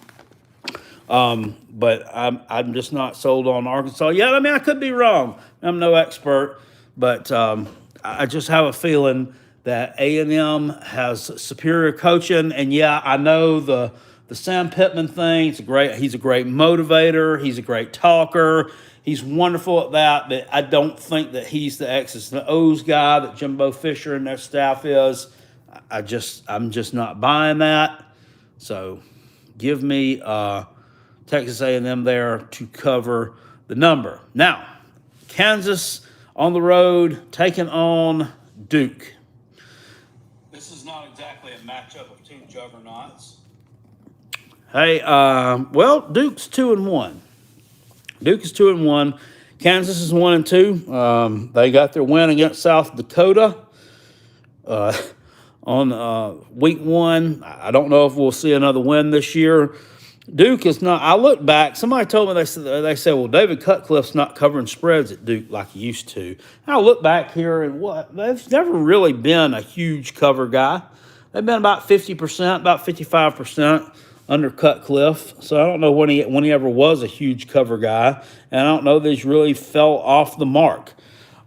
But I'm just not sold on Arkansas yet. I mean, I could be wrong. I'm no expert, but I just have a feeling that A&M has superior coaching. And I know the Sam Pittman thing. He's a great motivator. He's a great talker. He's wonderful at that, but I don't think that he's the X's and O's guy that Jimbo Fisher and their staff is. I'm just not buying that. So give me Texas A&M there to cover the number. Now, Kansas on the road taking on Duke. This is not exactly a matchup of two juggernauts. Hey, Duke's 2-1. Duke is 2-1. Kansas is 1-2. They got their win against South Dakota on week 1. I don't know if we'll see another win this year. Duke is not. I look back. Somebody told me they said, well, David Cutcliffe's not covering spreads at Duke like he used to. And I look back here and they've never really been a huge cover guy. They've been about 50%, about 55% under Cutcliffe. So I don't know when he ever was a huge cover guy, and I don't know that he's really fell off the mark.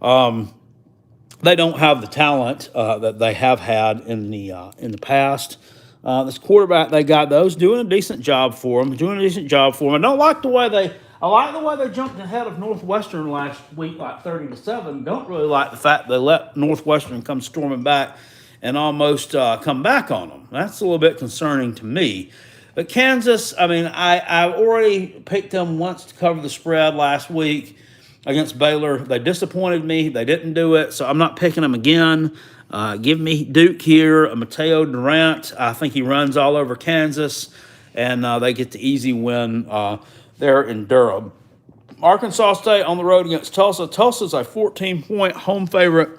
They don't have the talent that they have had in the past. This quarterback they got, those doing a decent job for them. I don't like the way they jumped ahead of Northwestern last week, like 30-7. Don't really like the fact they let Northwestern come storming back and almost come back on them. That's a little bit concerning to me. But Kansas, I mean, I already picked them once to cover the spread last week against Baylor. They disappointed me. They didn't do it, so I'm not picking them again. Give me Duke here. Mateo Durant, I think he runs all over Kansas, and they get the easy win there in Durham. Arkansas State on the road against Tulsa. Tulsa's a 14-point home favorite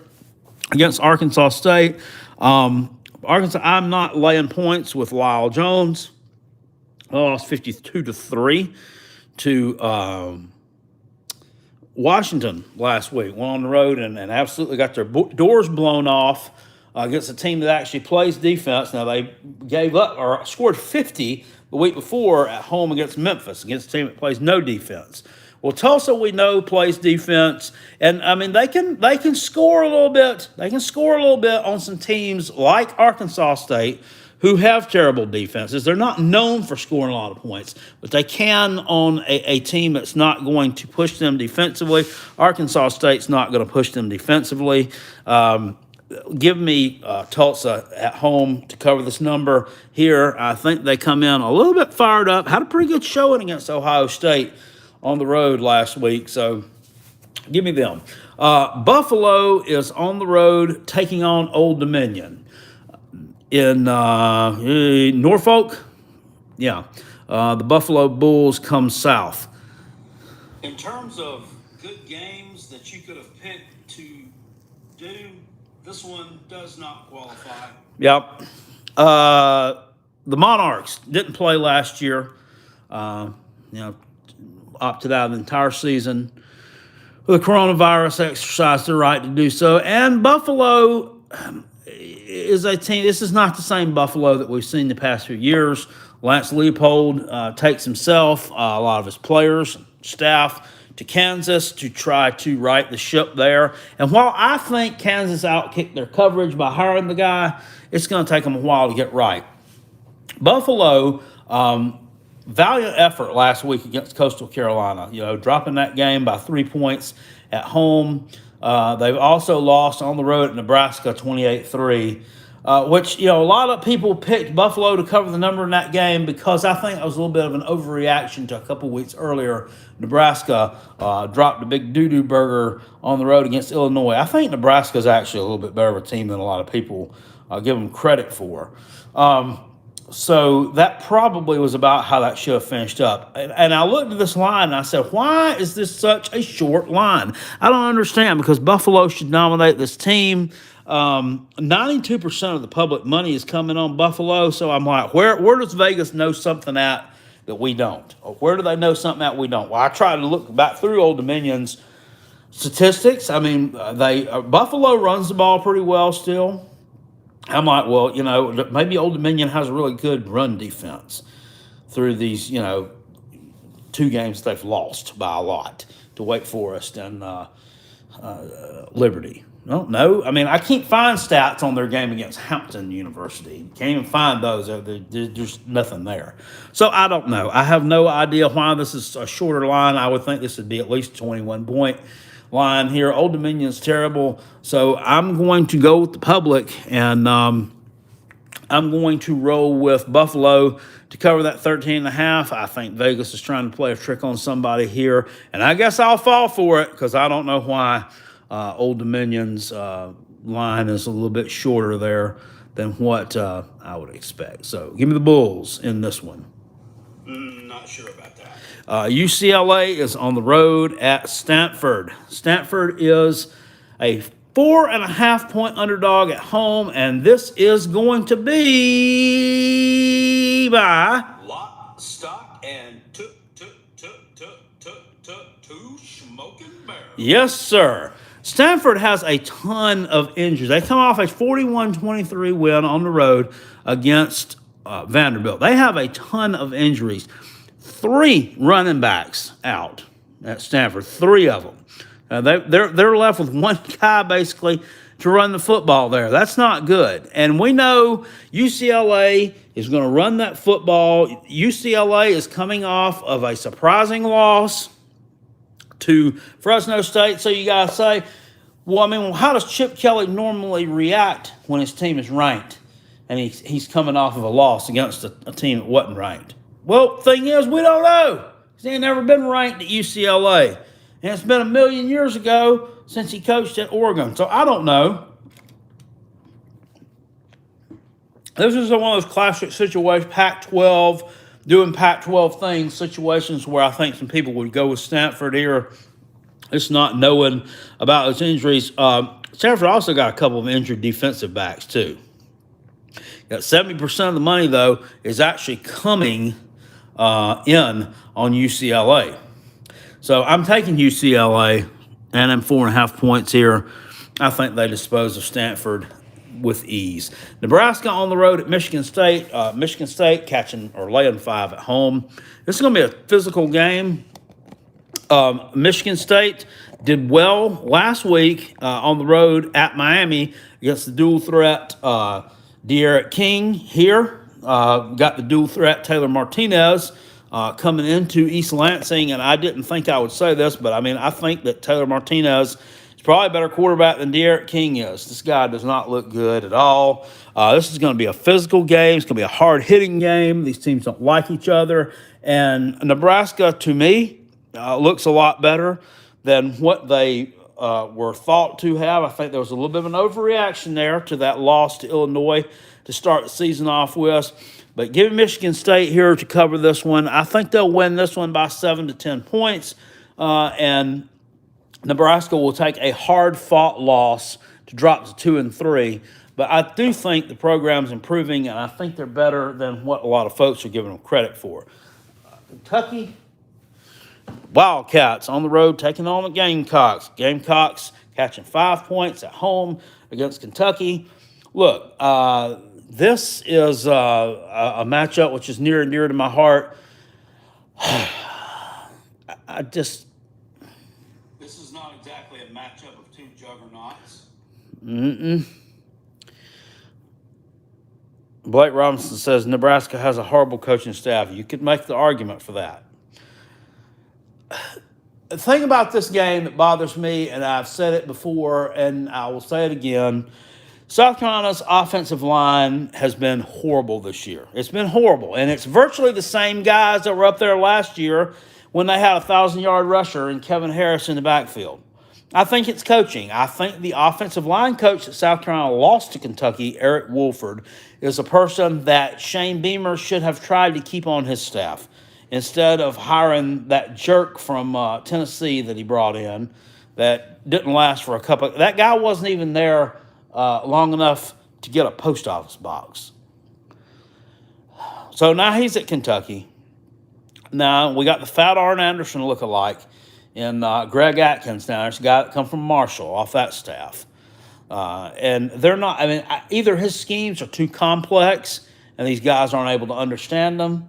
against Arkansas State. Arkansas, I'm not laying points with Lyle Jones. Lost 52-3 to Washington last week. Went on the road and absolutely got their doors blown off against a team that actually plays defense. Now, they gave up or scored 50 the week before at home against Memphis, against a team that plays no defense. Well, Tulsa, we know, plays defense, and I mean they can score a little bit. They can score a little bit on some teams like Arkansas State, who have terrible defenses. They're not known for scoring a lot of points, but they can on a team that's not going to push them defensively. Arkansas State's not going to push them defensively. Give me Tulsa at home to cover this number here. I think they come in a little bit fired up. Had a pretty good showing against Ohio State on the road last week, so give me them. Buffalo is on the road taking on Old Dominion. In Norfolk, the Buffalo Bulls come south. In terms of good games that you could have picked to do, this one does not qualify. Yep. The Monarchs didn't play last year. Opted out of the entire season. The coronavirus exercised their right to do so. And Buffalo is a team. This is not the same Buffalo that we've seen the past few years. Lance Leopold takes himself, a lot of his players, staff, to Kansas to try to right the ship there. And while I think Kansas outkicked their coverage by hiring the guy, it's going to take them a while to get right. Buffalo, valiant effort last week against Coastal Carolina, dropping that game by 3 points at home. They've also lost on the road at Nebraska 28-3, which, a lot of people picked Buffalo to cover the number in that game because I think it was a little bit of an overreaction to a couple weeks earlier. Nebraska dropped a big doo-doo burger on the road against Illinois. I think Nebraska is actually a little bit better of a team than a lot of people give them credit for. So that probably was about how that should have finished up. And I looked at this line and I said, why is this such a short line? I don't understand, because Buffalo should dominate this team. 92% of the public money is coming on Buffalo. So I'm like, where does Vegas know something at that we don't? Or where do they know something that we don't? Well, I tried to look back through Old Dominion's statistics. I mean, Buffalo runs the ball pretty well still. I'm like, well, maybe Old Dominion has a really good run defense through these, 2 games they've lost by a lot to Wake Forest and Liberty. No. I mean, I can't find stats on their game against Hampton University. Can't even find those. There's nothing there. So I don't know. I have no idea why this is a shorter line. I would think this would be at least 21-point line here. Old Dominion's terrible. So I'm going to go with the public, and I'm going to roll with Buffalo to cover that 13.5. I think Vegas is trying to play a trick on somebody here, and I guess I'll fall for it because I don't know why Old Dominion's line is a little bit shorter there than what I would expect. So give me the Bulls in this one. Not sure about that. UCLA is on the road at Stanford. Stanford is a 4.5-point underdog at home, and this is going to be by Lock, stock, and two smoking barrels. Yes, sir. Stanford has a ton of injuries. They come off a 41-23 win on the road against Vanderbilt. They have a ton of injuries. 3 running backs out at Stanford, 3 of them. They're left with 1 guy basically to run the football there. That's not good. And we know UCLA is going to run that football. UCLA is coming off of a surprising loss to Fresno State. So you got to say, how does Chip Kelly normally react when his team is ranked and he's coming off of a loss against a team that wasn't ranked? Well, thing is, we don't know. He ain't never been ranked at UCLA. And it's been 1,000,000 years ago since he coached at Oregon. So I don't know. This is one of those classic situations, Pac-12, doing Pac-12 things, situations where I think some people would go with Stanford here. It's not knowing about those injuries. Stanford also got a couple of injured defensive backs, too. Got 70% of the money, though, is actually coming in on UCLA. So I'm taking UCLA, and I'm 4.5 points here. I think they dispose of Stanford with ease. Nebraska on the road at Michigan State. Michigan State catching or laying 5 at home. This is going to be a physical game. Michigan State did well last week on the road at Miami against the dual threat De'Aaron King here. Got the dual threat Taylor Martinez coming into East Lansing, and I didn't think I would say this, but I think that Taylor Martinez is probably a better quarterback than De'Aaron King is. This guy does not look good at all. This is going to be a physical game. It's going to be a hard-hitting game. These teams don't like each other, and Nebraska, to me, looks a lot better than what they were thought to have. I think there was a little bit of an overreaction there to that loss to Illinois to start the season off with. But give Michigan State here to cover this one. I think they'll win this one by 7 to 10 points. And Nebraska will take a hard-fought loss to drop to 2-3. But I do think the program's improving, and I think they're better than what a lot of folks are giving them credit for. Kentucky Wildcats on the road taking on the Gamecocks. Gamecocks catching 5 points at home against Kentucky. Look, this is a matchup which is near and dear to my heart. This is not exactly a matchup of 2 juggernauts. Blake Robinson says Nebraska has a horrible coaching staff. You could make the argument for that. The thing about this game that bothers me, and I've said it before and I will say it again, South Carolina's offensive line has been horrible this year. It's been horrible, and it's virtually the same guys that were up there last year when they had a 1,000-yard rusher and Kevin Harris in the backfield. I think it's coaching. I think the offensive line coach that South Carolina lost to Kentucky, Eric Wolford, is a person that Shane Beamer should have tried to keep on his staff instead of hiring that jerk from Tennessee that he brought in that didn't last for a couple. That guy wasn't even there long enough to get a post office box. So now he's at Kentucky. Now we got the Fat Arn Anderson lookalike in Greg Atkins. Now there's a guy that come from Marshall off that staff. And they're not, I mean, either his schemes are too complex and these guys aren't able to understand them.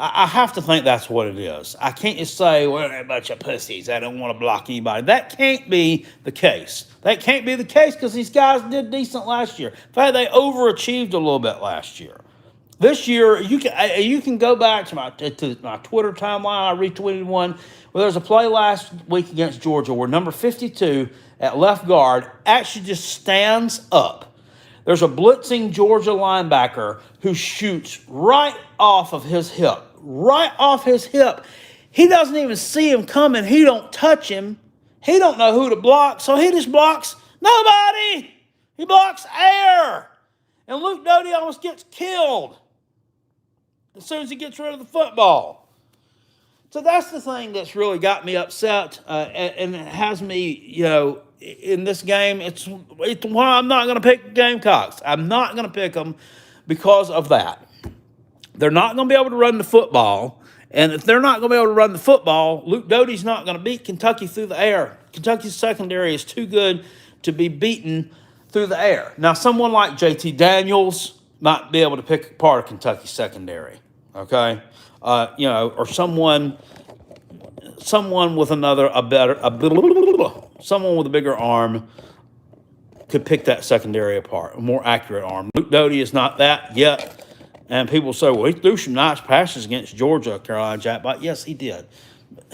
I have to think that's what it is. I can't just say, well, they're a bunch of pussies. I don't want to block anybody. That can't be the case. That can't be the case because these guys did decent last year. In fact, they overachieved a little bit last year. This year, you can go back to my Twitter timeline. I retweeted one where there's a play last week against Georgia where number 52 at left guard actually just stands up. There's a blitzing Georgia linebacker who shoots right off of his hip. Right off his hip. He doesn't even see him coming. He don't touch him. He don't know who to block, so he just blocks nobody. He blocks air. And Luke Doty almost gets killed as soon as he gets rid of the football. So that's the thing that's really got me upset and it has me, in this game. It's why I'm not going to pick Gamecocks. I'm not going to pick them because of that. They're not going to be able to run the football. And if they're not going to be able to run the football, Luke Doty's not going to beat Kentucky through the air. Kentucky's secondary is too good to be beaten through the air. Now, someone like JT Daniels might be able to pick apart Kentucky's secondary, okay? Or someone with someone with a bigger arm could pick that secondary apart, a more accurate arm. Luke Doty is not that yet. And people say, well, he threw some nice passes against Georgia, Carolina Jack. But yes, he did.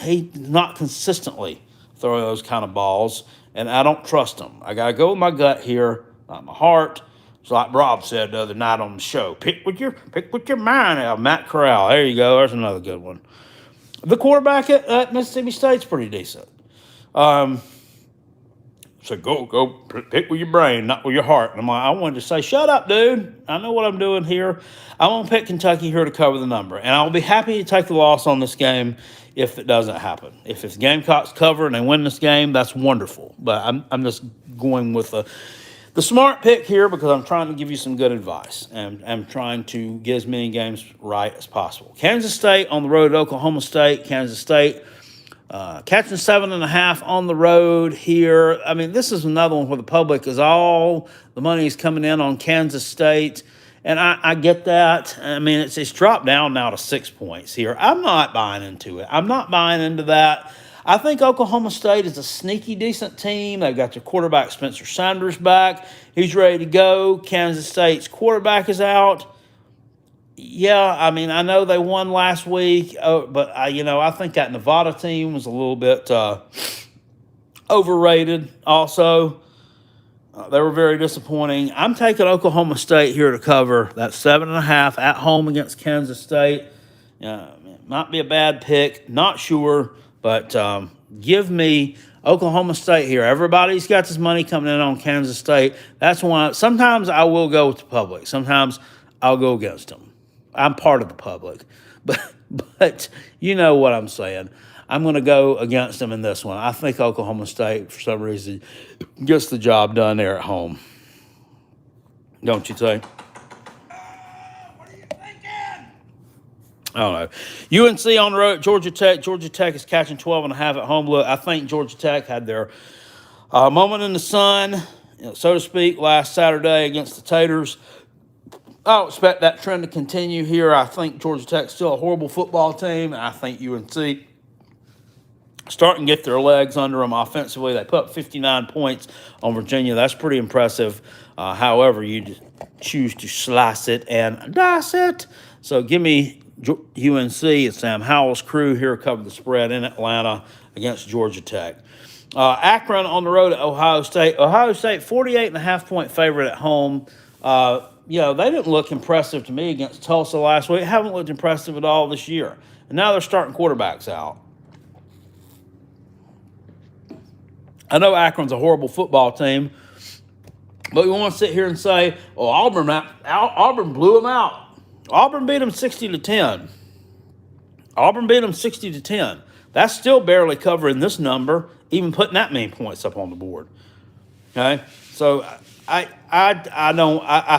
He did not consistently throw those kind of balls, and I don't trust him. I got to go with my gut here, not my heart. It's like Rob said the other night on the show. Pick with your mind out. Matt Corral. There you go. There's another good one. The quarterback at Mississippi State's pretty decent. So go pick with your brain, not with your heart. And I wanted to say, shut up, dude. I know what I'm doing here. I'm going to pick Kentucky here to cover the number. And I'll be happy to take the loss on this game if it doesn't happen. If the Gamecocks cover and they win this game, that's wonderful. But I'm just going with the smart pick here because I'm trying to give you some good advice. And I'm trying to get as many games right as possible. Kansas State on the road at Oklahoma State. Kansas State catching 7.5 on the road here. I mean, this is another one where the public is all the money is coming in on Kansas State. And I get that. I mean, it's dropped down now to 6 points here. I'm not buying into it. I'm not buying into that. I think Oklahoma State is a sneaky, decent team. They've got their quarterback, Spencer Sanders, back. He's ready to go. Kansas State's quarterback is out. Yeah, I mean, I know they won last week, but I think that Nevada team was a little bit overrated also. They were very disappointing. I'm taking Oklahoma State here to cover that 7.5 at home against Kansas State. Might be a bad pick, not sure, but give me Oklahoma State here. Everybody's got this money coming in on Kansas State. That's why sometimes I will go with the public. Sometimes I'll go against them. I'm part of the public, but you know what I'm saying. I'm going to go against them in this one. I think Oklahoma State, for some reason, gets the job done there at home. Don't you think? What are you thinking? I don't know. UNC on the road at Georgia Tech. Georgia Tech is catching 12.5 at home. Look, I think Georgia Tech had their moment in the sun, so to speak, last Saturday against the Taters. I don't expect that trend to continue here. I think Georgia Tech's still a horrible football team. I think UNC starting to get their legs under them offensively. They put up 59 points on Virginia. That's pretty impressive. However, you choose to slice it and dice it. So give me UNC and Sam Howell's crew here cover the spread in Atlanta against Georgia Tech. Akron on the road at Ohio State. Ohio State, 48.5-point favorite at home. They didn't look impressive to me against Tulsa last week. Haven't looked impressive at all this year. And now they're starting quarterbacks out. I know Akron's a horrible football team, but we want to sit here and say, "Oh, Auburn blew them out. Auburn beat them 60-10. Auburn beat them 60-10. That's still barely covering this number, even putting that many points up on the board." Okay, so I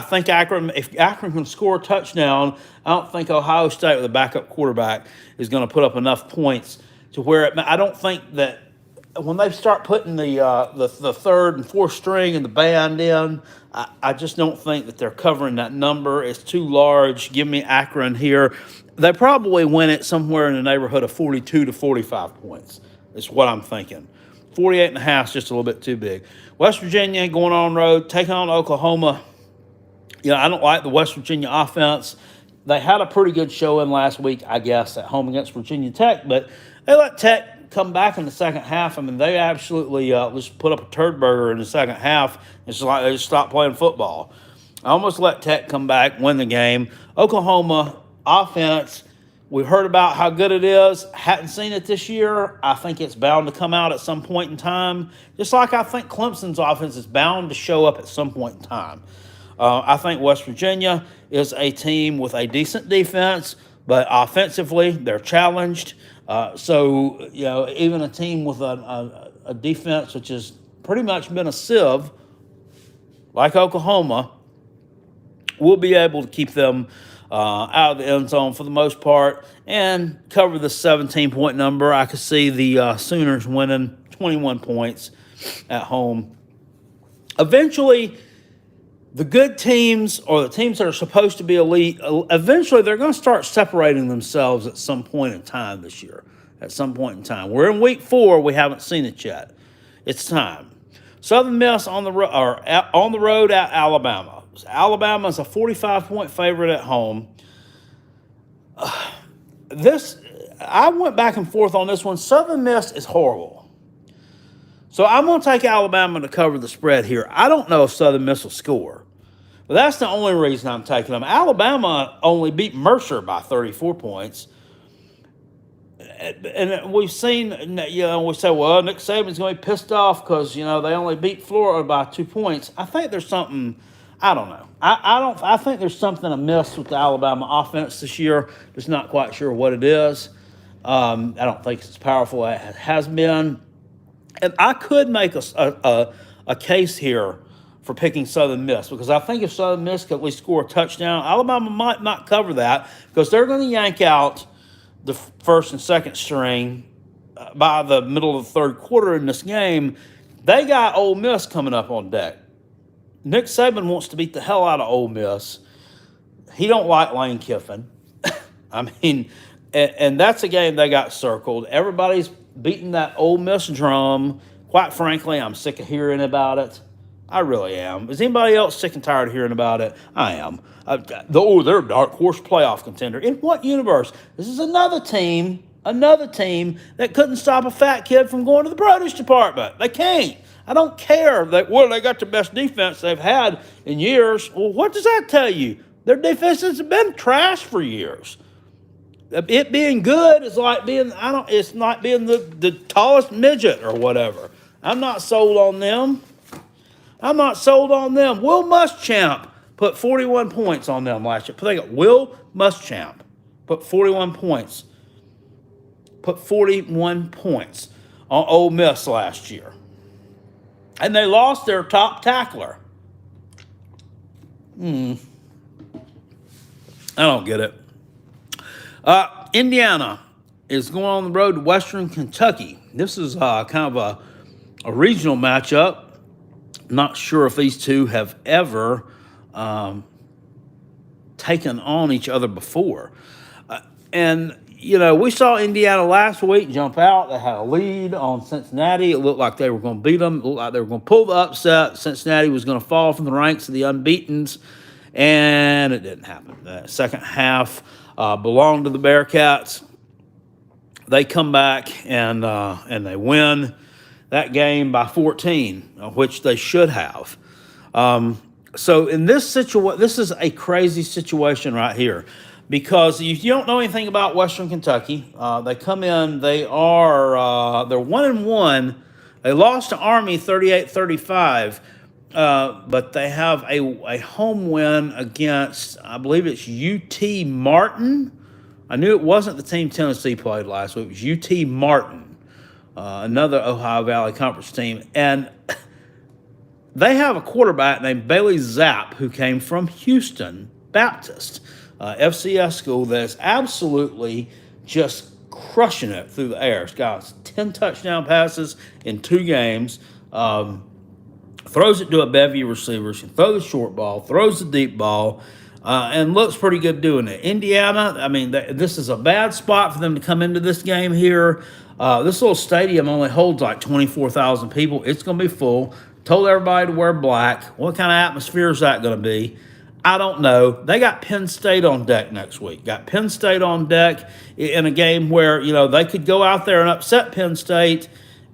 think Akron, if Akron can score a touchdown, I don't think Ohio State with a backup quarterback is going to put up enough points to where I don't think that when they start putting the third and fourth string and the band in, I just don't think that they're covering that number. It's too large. Give me Akron here. They probably win it somewhere in the neighborhood of 42 to 45 points. Is what I'm thinking. 48.5 is just a little bit too big. West Virginia going on the road, taking on Oklahoma. I don't like the West Virginia offense. They had a pretty good showing last week, I guess, at home against Virginia Tech, but they let Tech come back in the second half. I mean, they absolutely just put up a turd burger in the second half. It's like they just stopped playing football. I almost let Tech come back, win the game. Oklahoma offense, we heard about how good it is. Hadn't seen it this year. I think it's bound to come out at some point in time. Just like I think Clemson's offense is bound to show up at some point in time. I think West Virginia is a team with a decent defense, but offensively they're challenged. Even a team with a defense which has pretty much been a sieve, like Oklahoma, will be able to keep them out of the end zone for the most part and cover the 17-point number. I could see the Sooners winning 21 points at home. Eventually, the good teams or the teams that are supposed to be elite, eventually they're going to start separating themselves at some point in time this year. At some point in time. We're in week 4. We haven't seen it yet. It's time. Southern Miss on the road at Alabama. Alabama is a 45-point favorite at home. I went back and forth on this one. Southern Miss is horrible. So I'm going to take Alabama to cover the spread here. I don't know if Southern Miss will score. But that's the only reason I'm taking them. Alabama only beat Mercer by 34 points. And we've seen, we say, well, Nick Saban's going to be pissed off because, they only beat Florida by 2 points. I think there's something, I don't know. I think there's something amiss with the Alabama offense this year. Just not quite sure what it is. I don't think it's as powerful as it has been. And I could make a case here for picking Southern Miss because I think if Southern Miss could at least score a touchdown, Alabama might not cover that because they're going to yank out the first and second string by the middle of the third quarter in this game. They got Ole Miss coming up on deck. Nick Saban wants to beat the hell out of Ole Miss. He don't like Lane Kiffin. And that's a game they got circled. Everybody's beating that Ole Miss drum. Quite frankly, I'm sick of hearing about it. I really am. Is anybody else sick and tired of hearing about it? I am. They're a dark horse playoff contender. In what universe? This is another team that couldn't stop a fat kid from going to the produce department. They can't. I don't care. They got the best defense they've had in years. Well, what does that tell you? Their defense has been trash for years. It being good is like being, it's not being the tallest midget or whatever. I'm not sold on them. Will Muschamp put 41 points on them last year. They got Will Muschamp put 41 points. Put 41 points on Ole Miss last year. And they lost their top tackler. I don't get it. Indiana is going on the road to Western Kentucky. This is kind of a regional matchup. Not sure if these two have ever taken on each other before. We saw Indiana last week jump out. They had a lead on Cincinnati. It looked like they were going to beat them. It looked like they were going to pull the upset. Cincinnati was going to fall from the ranks of the unbeatens. and it didn't happen. The second half belonged to the Bearcats. They come back and they win that game by 14, which they should have. So in this situation, this is a crazy situation right here, because if you don't know anything about Western Kentucky, they come in, they're 1-1. They lost to Army 38-35, but they have a home win against, I believe it's UT Martin. I knew it wasn't the team Tennessee played last week. It was UT Martin, another Ohio Valley Conference team. And they have a quarterback named Bailey Zapp who came from Houston Baptist, FCS school, that is absolutely just crushing it through the air. He's got 10 touchdown passes in 2 games. Throws it to a bevy of receivers, can throw the short ball, throws the deep ball, and looks pretty good doing it. Indiana, I mean, this is a bad spot for them to come into this game here. This little stadium only holds like 24,000 people. It's going to be full. Told everybody to wear black. What kind of atmosphere is that going to be? I don't know. They got Penn State on deck next week. Got Penn State on deck in a game where, they could go out there and upset Penn State,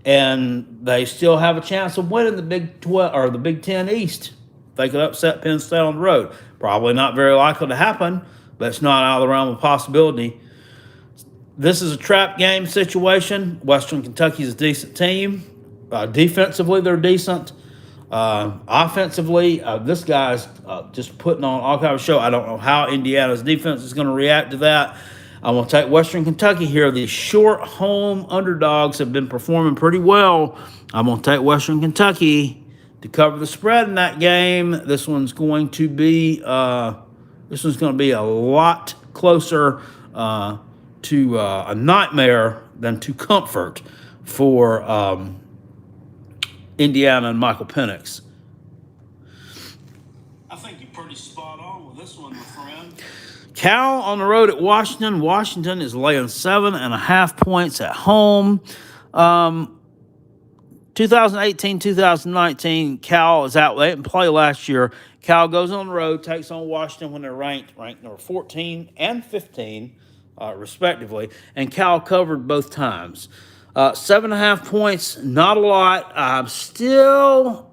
and they still have a chance of winning the Big 12 or the Big 10 East. They could upset Penn State on the road. Probably not very likely to happen, but it's not out of the realm of possibility. This is a trap game situation. Western Kentucky is a decent team. Defensively, they're decent. Offensively, this guy's just putting on all kinds of show. I don't know how Indiana's defense is going to react to that. I'm going to take Western Kentucky here. These short home underdogs have been performing pretty well. I'm going to take Western Kentucky to cover the spread in that game. This one's going to be a lot closer to a nightmare than to comfort for Indiana and Michael Penix. I think you're pretty spot on with this one, my friend. Cal on the road at Washington. Washington is laying 7.5 points at home. 2018-2019, Cal is out. They didn't play last year. Cal goes on the road, takes on Washington when they're ranked number 14 and 15, respectively. And Cal covered both times. 7.5 points, not a lot. I'm still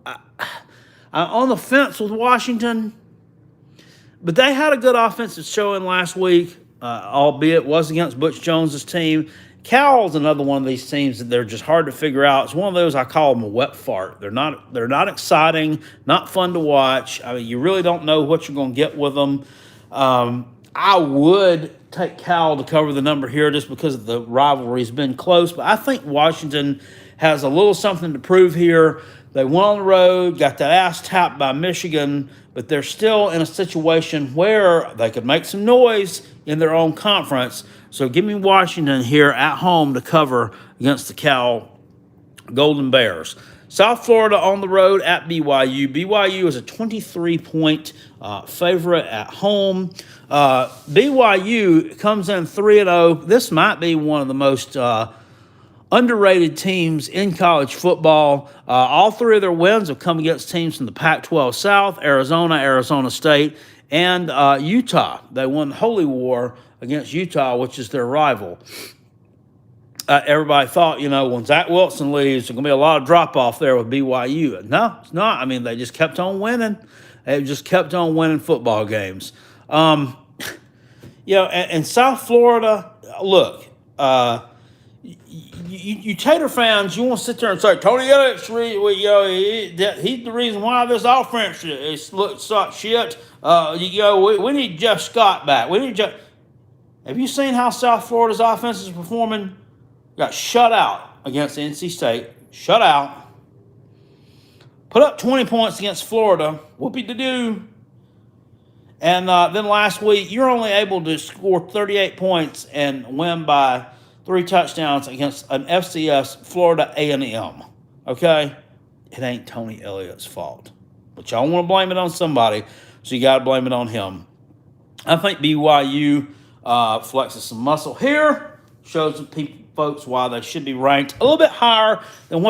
on the fence with Washington, but they had a good offensive showing last week, albeit it was against Butch Jones's team. Cal's another one of these teams that they're just hard to figure out. It's one of those, I call them a wet fart. They're not exciting, not fun to watch. I mean, you really don't know what you're going to get with them. I would take Cal to cover the number here just because the rivalry's been close, but I think Washington has a little something to prove here. They went on the road, got that ass tapped by Michigan, but they're still in a situation where they could make some noise in their own conference. So give me Washington here at home to cover against the Cal Golden Bears. South Florida on the road at BYU. BYU is a 23-point favorite at home. BYU comes in 3-0. This might be one of the most underrated teams in college football. All 3 of their wins have come against teams from the Pac-12 South, Arizona, Arizona State, and Utah. They won the Holy War against Utah, which is their rival. Everybody thought, when Zach Wilson leaves, there's going to be a lot of drop-off there with BYU. No, it's not. I mean, they just kept on winning. They just kept on winning football games. And South Florida, look, you Tater fans, you want to sit there and say, Tony Elliott, he's the reason why this offense sucks shit. We need Jeff Scott back. Have you seen how South Florida's offense is performing? Got shut out against NC State. Shut out. Put up 20 points against Florida. Whoopie-de-doo. And then last week, you're only able to score 38 points and win by 3 touchdowns against an FCS Florida A&M. Okay? It ain't Tony Elliott's fault. But y'all want to blame it on somebody, so you got to blame it on him. I think BYU flexes some muscle here. Shows the folks why they should be ranked a little bit higher than what